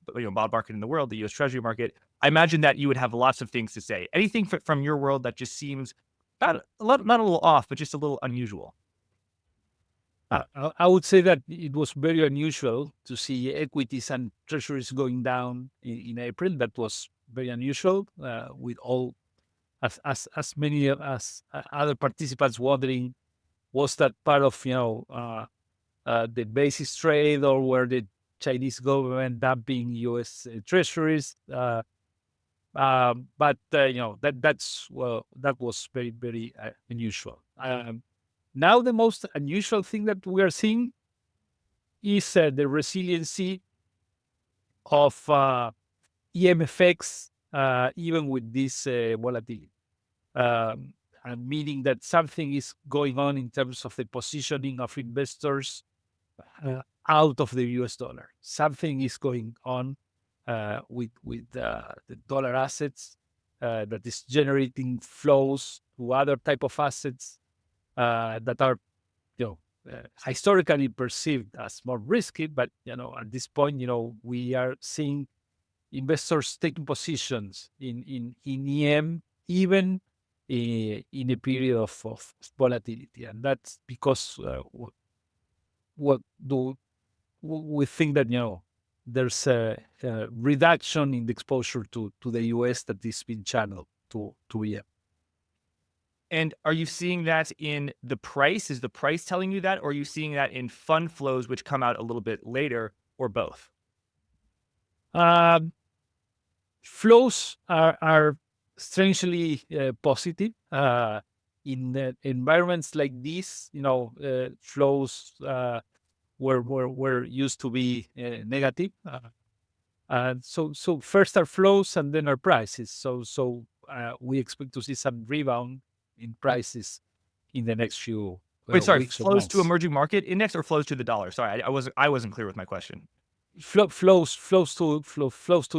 bond market in the world, the US Treasury market. I imagine that you would have lots of things to say. Anything from your world that just seems not a little off, but just a little unusual? I would say that it was very unusual to see equities and treasuries going down in April. That was very unusual, with all as many as other participants wondering, was that part of the basis trade, or were the Chinese government dumping U.S. treasuries? But that was very, very unusual. Now the most unusual thing that we are seeing is the resiliency of EMFX, even with this volatility. Meaning that something is going on in terms of the positioning of investors out of the US dollar. Something is going on with the dollar assets that is generating flows to other type of assets that are historically perceived as more risky. But at this point, we are seeing investors taking positions in EM, even in a period of volatility. And that's because we think that there's a reduction in the exposure to the US that is being channeled to EM. And are you seeing that in the price? Is the price telling you that, or are you seeing that in fund flows, which come out a little bit later, or both? Flows are strangely positive. In environments like this, flows were used to be negative. So first are flows and then are prices. So we expect to see some rebound in prices in the next few Wait, sorry, weeks or flows to months. emerging market index or flows to the dollar? Sorry, I wasn't clear with my question. Flows to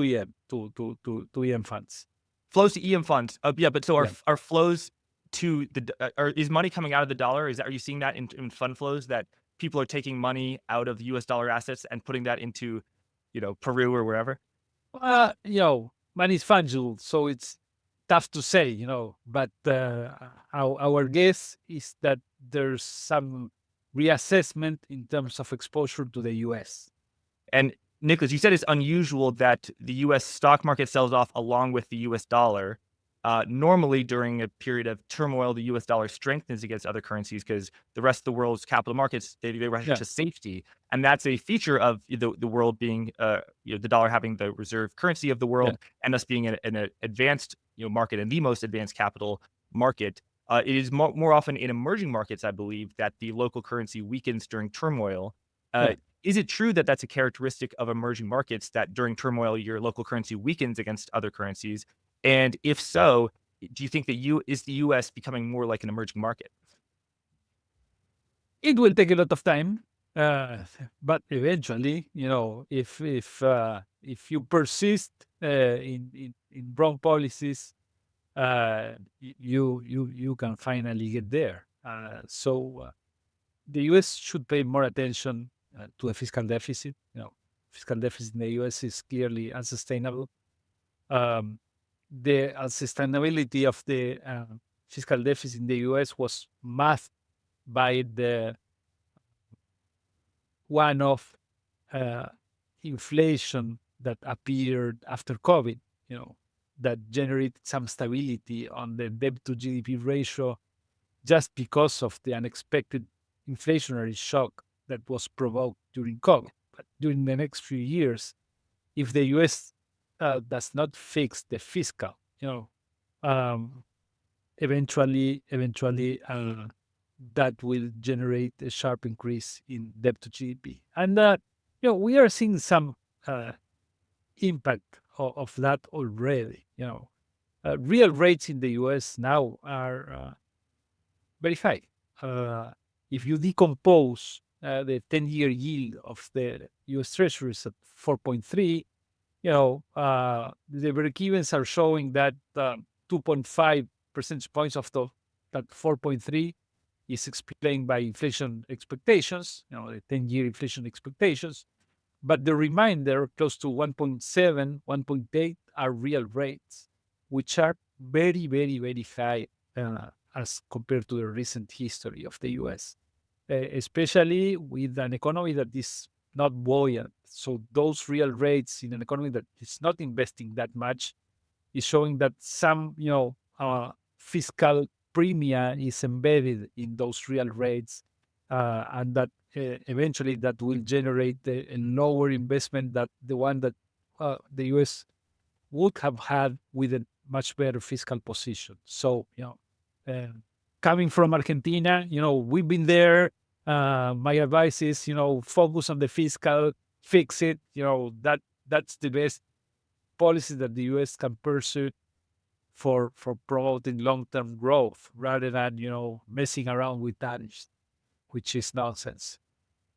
EM to EM funds. Flows to EM funds. Yeah, but so Yeah. are flows to is money coming out of the dollar? Are you seeing that in fund flows, that people are taking money out of US dollar assets and putting that into, Peru or wherever? Money is fungible, so it's tough to say, but our guess is that there's some reassessment in terms of exposure to the US. And Nicholas, you said it's unusual that the US stock market sells off along with the US dollar. Normally, during a period of turmoil, the US dollar strengthens against other currencies because the rest of the world's capital markets, they rush to safety. And that's a feature of the world being, the dollar having the reserve currency of the world, and us being an advanced market and the most advanced capital market. It is more often in emerging markets, I believe, that the local currency weakens during turmoil. Is it true that that's a characteristic of emerging markets, that during turmoil, your local currency weakens against other currencies? And if so, do you think that is the US becoming more like an emerging market? It will take a lot of time, but eventually, if you persist in wrong policies, you can finally get there. So the U.S. should pay more attention to a fiscal deficit. Fiscal deficit in the U.S. is clearly unsustainable. Um, the unsustainability of the fiscal deficit in the U.S. was masked by the one-off uh, inflation that appeared after COVID, that generated some stability on the debt to GDP ratio just because of the unexpected inflationary shock that was provoked during COVID. But during the next few years, if the US does not fix the fiscal, um, eventually, that will generate a sharp increase in debt to GDP. And we are seeing some uh, impact of that already. Real rates in the US now are very high. Uh, if you decompose the 10-year yield of the US Treasuries at 4.3, the break-evens are showing that 2.5 percentage points of that 4.3 is explained by inflation expectations, the 10-year inflation expectations. But the remainder, close to 1.7, 1.8, are real rates, which are very, very, very high as compared to the recent history of the US, especially with an economy that is not buoyant. So those real rates in an economy that is not investing that much is showing that some, fiscal premium is embedded in those real rates, and that eventually that will generate a lower investment that the one that the U.S. would have had with a much better fiscal position. So, coming from Argentina, we've been there. My advice is, focus on the fiscal, fix it. That's the best policy that the U.S. can pursue for promoting long-term growth rather than messing around with tariffs, which is nonsense.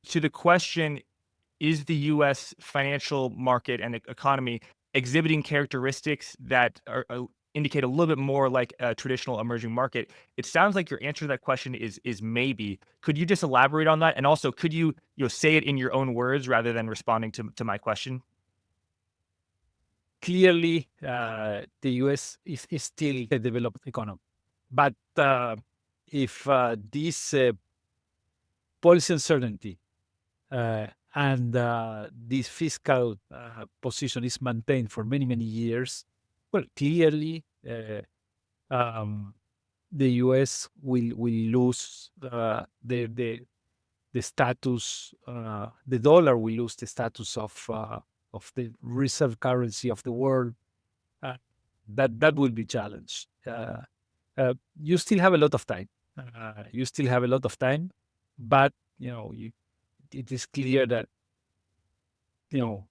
To the question, is the U.S. financial market and economy exhibiting characteristics that indicate a little bit more like a traditional emerging market? It sounds like your answer to that question is maybe. Could you just elaborate on that? And also, could you say it in your own words rather than responding to my question? Clearly, the U.S. is still a developed economy, but if this policy uncertainty and this fiscal position is maintained for many, many years, well, clearly um, the U.S. will lose the status. The dollar will lose the status of the reserve currency of the world. Uh, that will be challenged. You still have a lot of time. You still have a lot of time, but it is clear that you know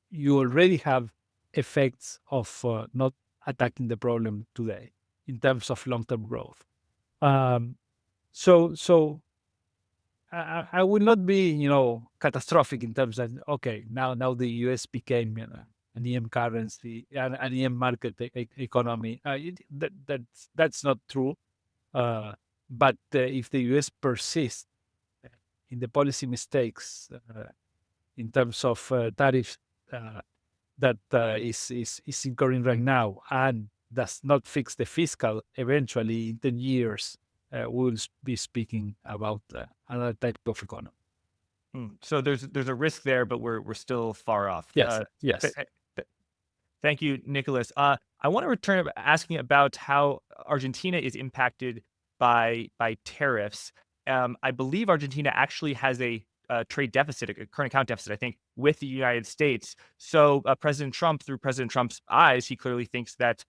you already have effects of not attacking the problem today in terms of long-term growth. Um, so I would not be catastrophic in terms of okay now the US became an EM currency, an EM market economy. That's not true. But if the US persists in the policy mistakes in terms of tariffs that is incurring right now and does not fix the fiscal, eventually in 10 years, we'll be speaking about another type of economy. So there's a risk there, but we're still far off. Yes, yes. Thank you, Nicholas. I want to return asking about how Argentina is impacted by tariffs. I believe Argentina actually has a trade deficit, a current account deficit, I think, with the United States. So President Trump, through President Trump's eyes, he clearly thinks that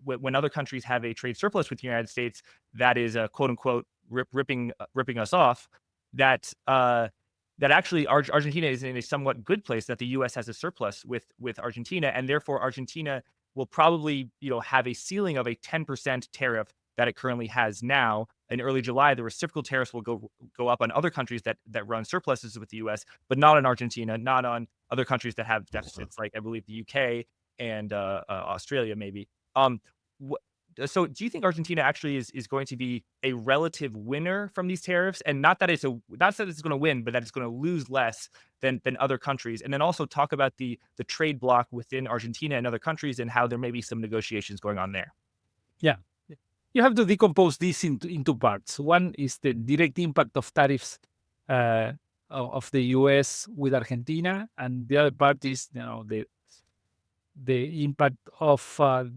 when other countries have a trade surplus with the United States, that is quote unquote ripping us off. That that actually Argentina is in a somewhat good place, that the U.S. has a surplus with Argentina, and therefore Argentina will probably have a ceiling of a 10% tariff that it currently has now. in early July, the reciprocal tariffs will go up on other countries that run surpluses with the U.S., but not on Argentina, not on other countries that have deficits, like I believe the UK and Australia, maybe. Um, so do you think Argentina actually is going to be a relative winner from these tariffs? And not that it's going to win, but that it's going to lose less than other countries. And then also talk about the trade bloc within Argentina and other countries and how there may be some negotiations going on there. Yeah. You have to decompose this into parts. One is the direct impact of tariffs of the US with Argentina, and the other part is the impact of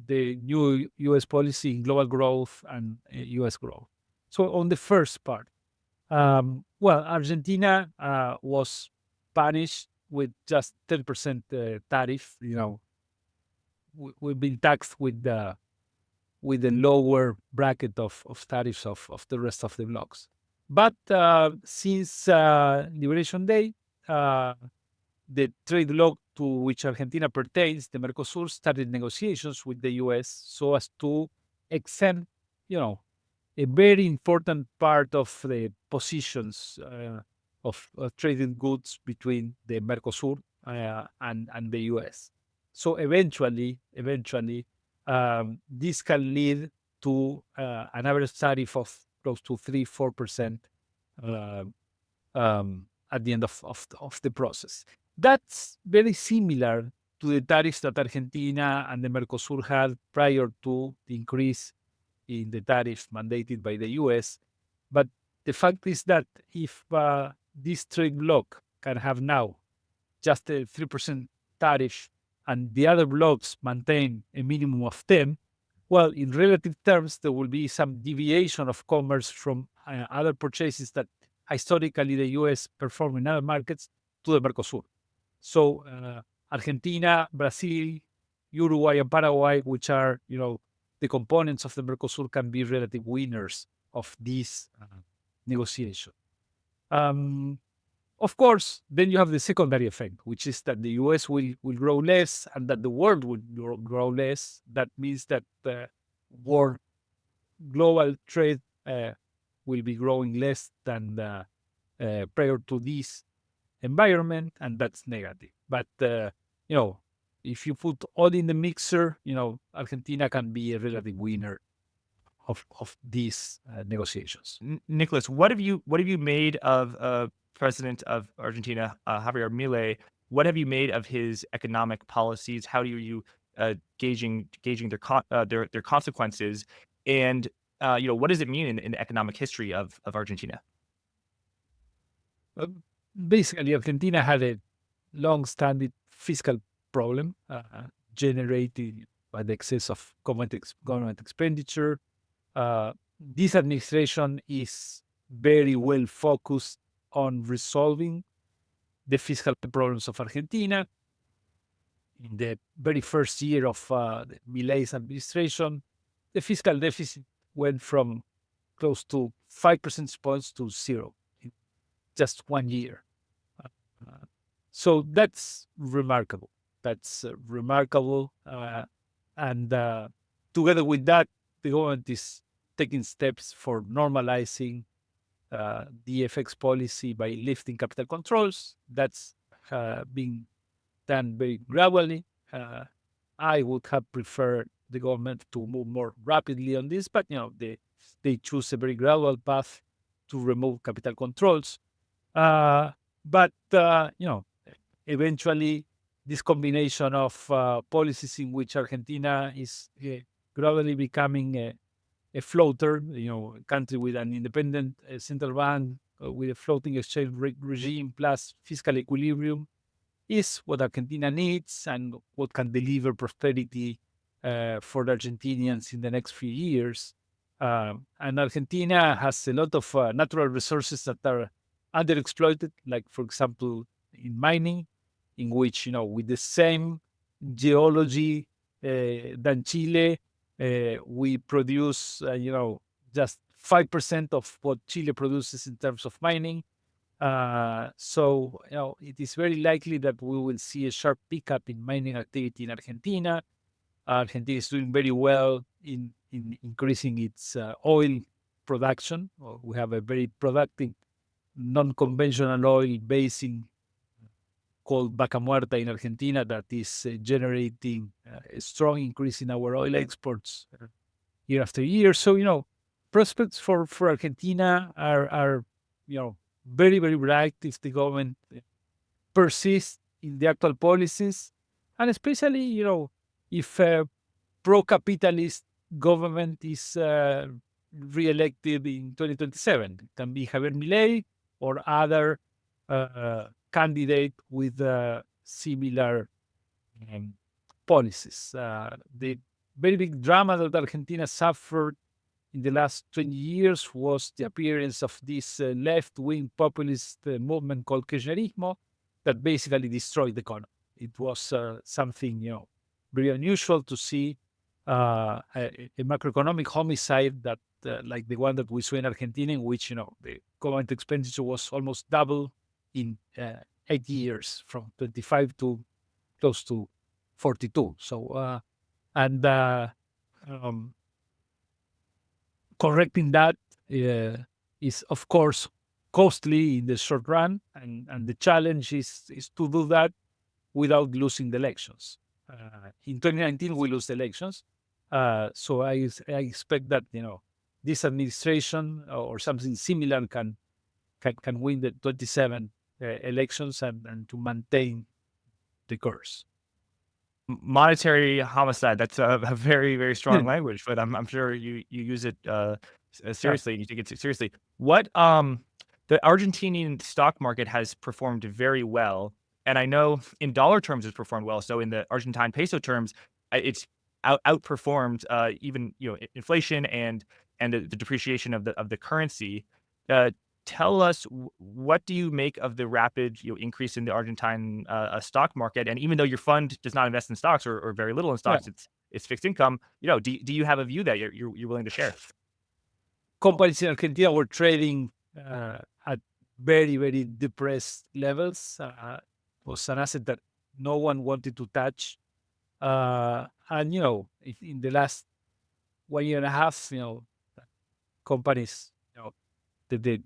the new US policy in global growth and US growth. So on the first part, well, Argentina was punished with just 10% tariff. We've been taxed with the lower bracket of tariffs of the rest of the blocks. But since Liberation Day, the trade bloc to which Argentina pertains, the Mercosur, started negotiations with the US so as to exempt, a very important part of the positions of traded goods between the Mercosur and the US. So eventually, this can lead to an average tariff of close to 3-4% uh, at the end of the process. That's very similar to the tariffs that Argentina and the Mercosur had prior to the increase in the tariff mandated by the US. But the fact is that if this trade bloc can have now just a 3% tariff and the other blocks maintain a minimum of 10, well, in relative terms, there will be some deviation of commerce from other purchases that historically the US performed in other markets to the Mercosur. So Argentina, Brazil, Uruguay, and Paraguay, which are the components of the Mercosur, can be relative winners of this negotiation. Of course, then you have the secondary effect, which is that the US will grow less and that the world will grow less. That means that world global trade will be growing less than prior to this environment, and that's negative. But if you put all in the mixer, Argentina can be a relative winner of these negotiations. Nicholas, what have you made of President of Argentina, Javier Milei? What have you made of his economic policies? How do you gauging their consequences? And what does it mean in the economic history of Argentina? Basically, Argentina had a long-standing fiscal problem generated by the excess of government expenditure. This administration is very well focused on resolving the fiscal problems of Argentina. In the very first year of Milei's administration, the fiscal deficit went from close to 5 percentage points to 0 in just 1 year. So that's remarkable. And together with that, the government is taking steps for normalizing the FX policy by lifting capital controls. That's being done very gradually. I would have preferred the government to move more rapidly on this, but they choose a very gradual path to remove capital controls. But eventually, this combination of policies in which Argentina is gradually becoming a floater, a country with an independent central bank with a floating exchange rate regime plus fiscal equilibrium, is what Argentina needs and what can deliver prosperity for the Argentinians in the next few years. And Argentina has a lot of natural resources that are underexploited, like, for example, in mining, in which, with the same geology than Chile, we produce, just 5% of what Chile produces in terms of mining. So, it is very likely that we will see a sharp pickup in mining activity in Argentina. Argentina is doing very well in increasing its oil production. We have a very productive non-conventional oil basin called Vaca Muerta in Argentina that is generating a strong increase in our oil exports year after year. So, prospects for Argentina are very, very bright if the government persists in the actual policies, and especially, if a pro-capitalist government is re-elected in 2027. It can be Javier Milei or other candidate with similar policies. The very big drama that Argentina suffered in the last 20 years was the appearance of this left-wing populist movement called Kirchnerismo that basically destroyed the economy. It was something, very unusual to see a macroeconomic homicide that, like the one that we saw in Argentina, in which the government expenditure was almost double in 8 years, from 25 to close to 42. So, and correcting that is, of course, costly in the short run, and the challenge is to do that without losing the elections. In 2019, we lose the elections, so I expect that this administration or something similar can win the 27 elections and to maintain the course. Monetary homicide. That's a very, very strong language, but I'm sure you use it seriously and you take it seriously. What the Argentinian stock market has performed very well, and I know in dollar terms it's performed well. So in the Argentine peso terms, it's outperformed even inflation and the depreciation of the currency. Tell us, what do you make of the rapid increase in the Argentine stock market? And even though your fund does not invest in stocks or very little in stocks, it's fixed income. Do you have a view that you're willing to share? Companies in Argentina were trading at very, very depressed levels. It was an asset that no one wanted to touch. And in the last 1 year and a half, companies, the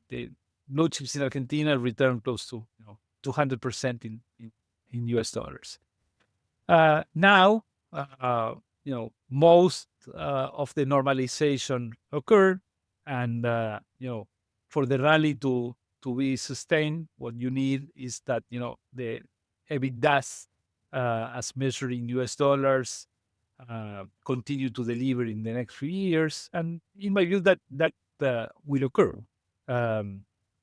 blue chips in Argentina returned close to 200% in US dollars. Now, most of the normalization occurred, and for the rally to be sustained, what you need is that the EBITDA as measured in US dollars continue to deliver in the next few years, and in my view, that will occur.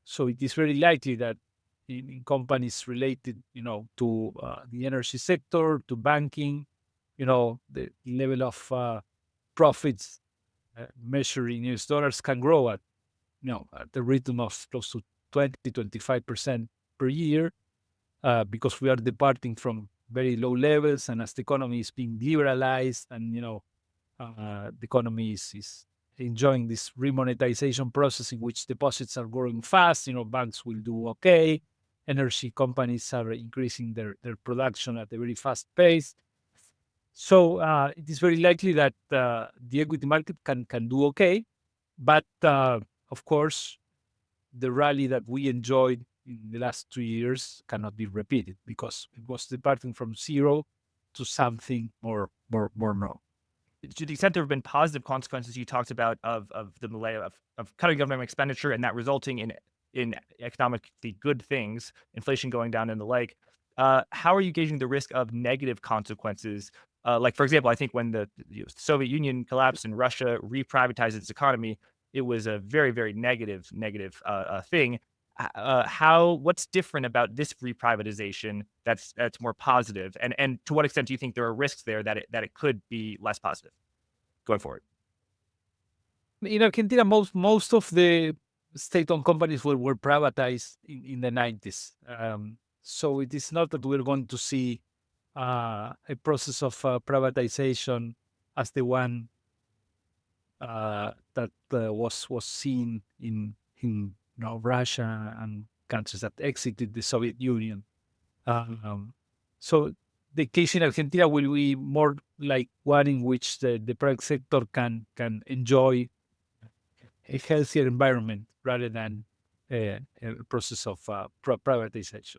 So it is very likely that in companies related, to the energy sector, to banking, the level of profits measured in US dollars can grow at the rhythm of close to 20-25% per year, because we are departing from very low levels, and as the economy is being liberalized, and the economy is enjoying this remonetization process in which deposits are growing fast, banks will do okay. Energy companies are increasing their production at a very fast pace. So it is very likely that the equity market can do okay. But of course, the rally that we enjoyed in the last 2 years cannot be repeated, because it was departing from zero to something more normal. To the extent there have been positive consequences you talked about of the Milei of cutting government expenditure and that resulting in economically good things, inflation going down and the like, how are you gauging the risk of negative consequences? Like, for example, I think when the Soviet Union collapsed and Russia reprivatized its economy, it was a very, very negative thing. What's different about this reprivatization that's more positive, and to what extent do you think there are risks there that it could be less positive going forward? In Argentina, most of the state-owned companies were privatized in the 90s. So it is not that we're going to see a process of privatization as the one that was seen in Russia and countries that exited the Soviet Union. So the case in Argentina will be more like one in which the private sector can enjoy a healthier environment rather than a process of privatization.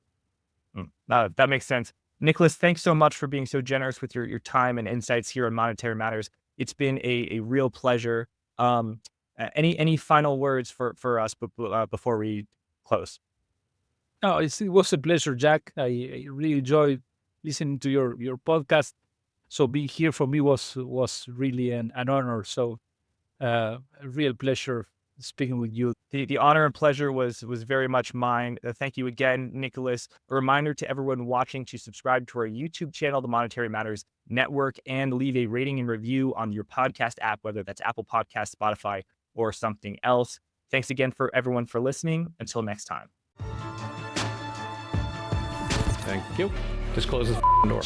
That makes sense. Nicolás, thanks so much for being so generous with your time and insights here on Monetary Matters. It's been a real pleasure. Any final words for us before we close? No, it was a pleasure, Jack. I really enjoyed listening to your podcast. So being here for me was really an honor. So a real pleasure speaking with you. The honor and pleasure was very much mine. Thank you again, Nicolás. A reminder to everyone watching to subscribe to our YouTube channel, the Monetary Matters Network, and leave a rating and review on your podcast app, whether that's Apple Podcasts, Spotify, or something else. Thanks again for everyone for listening. Until next time. Thank you. Just close this door.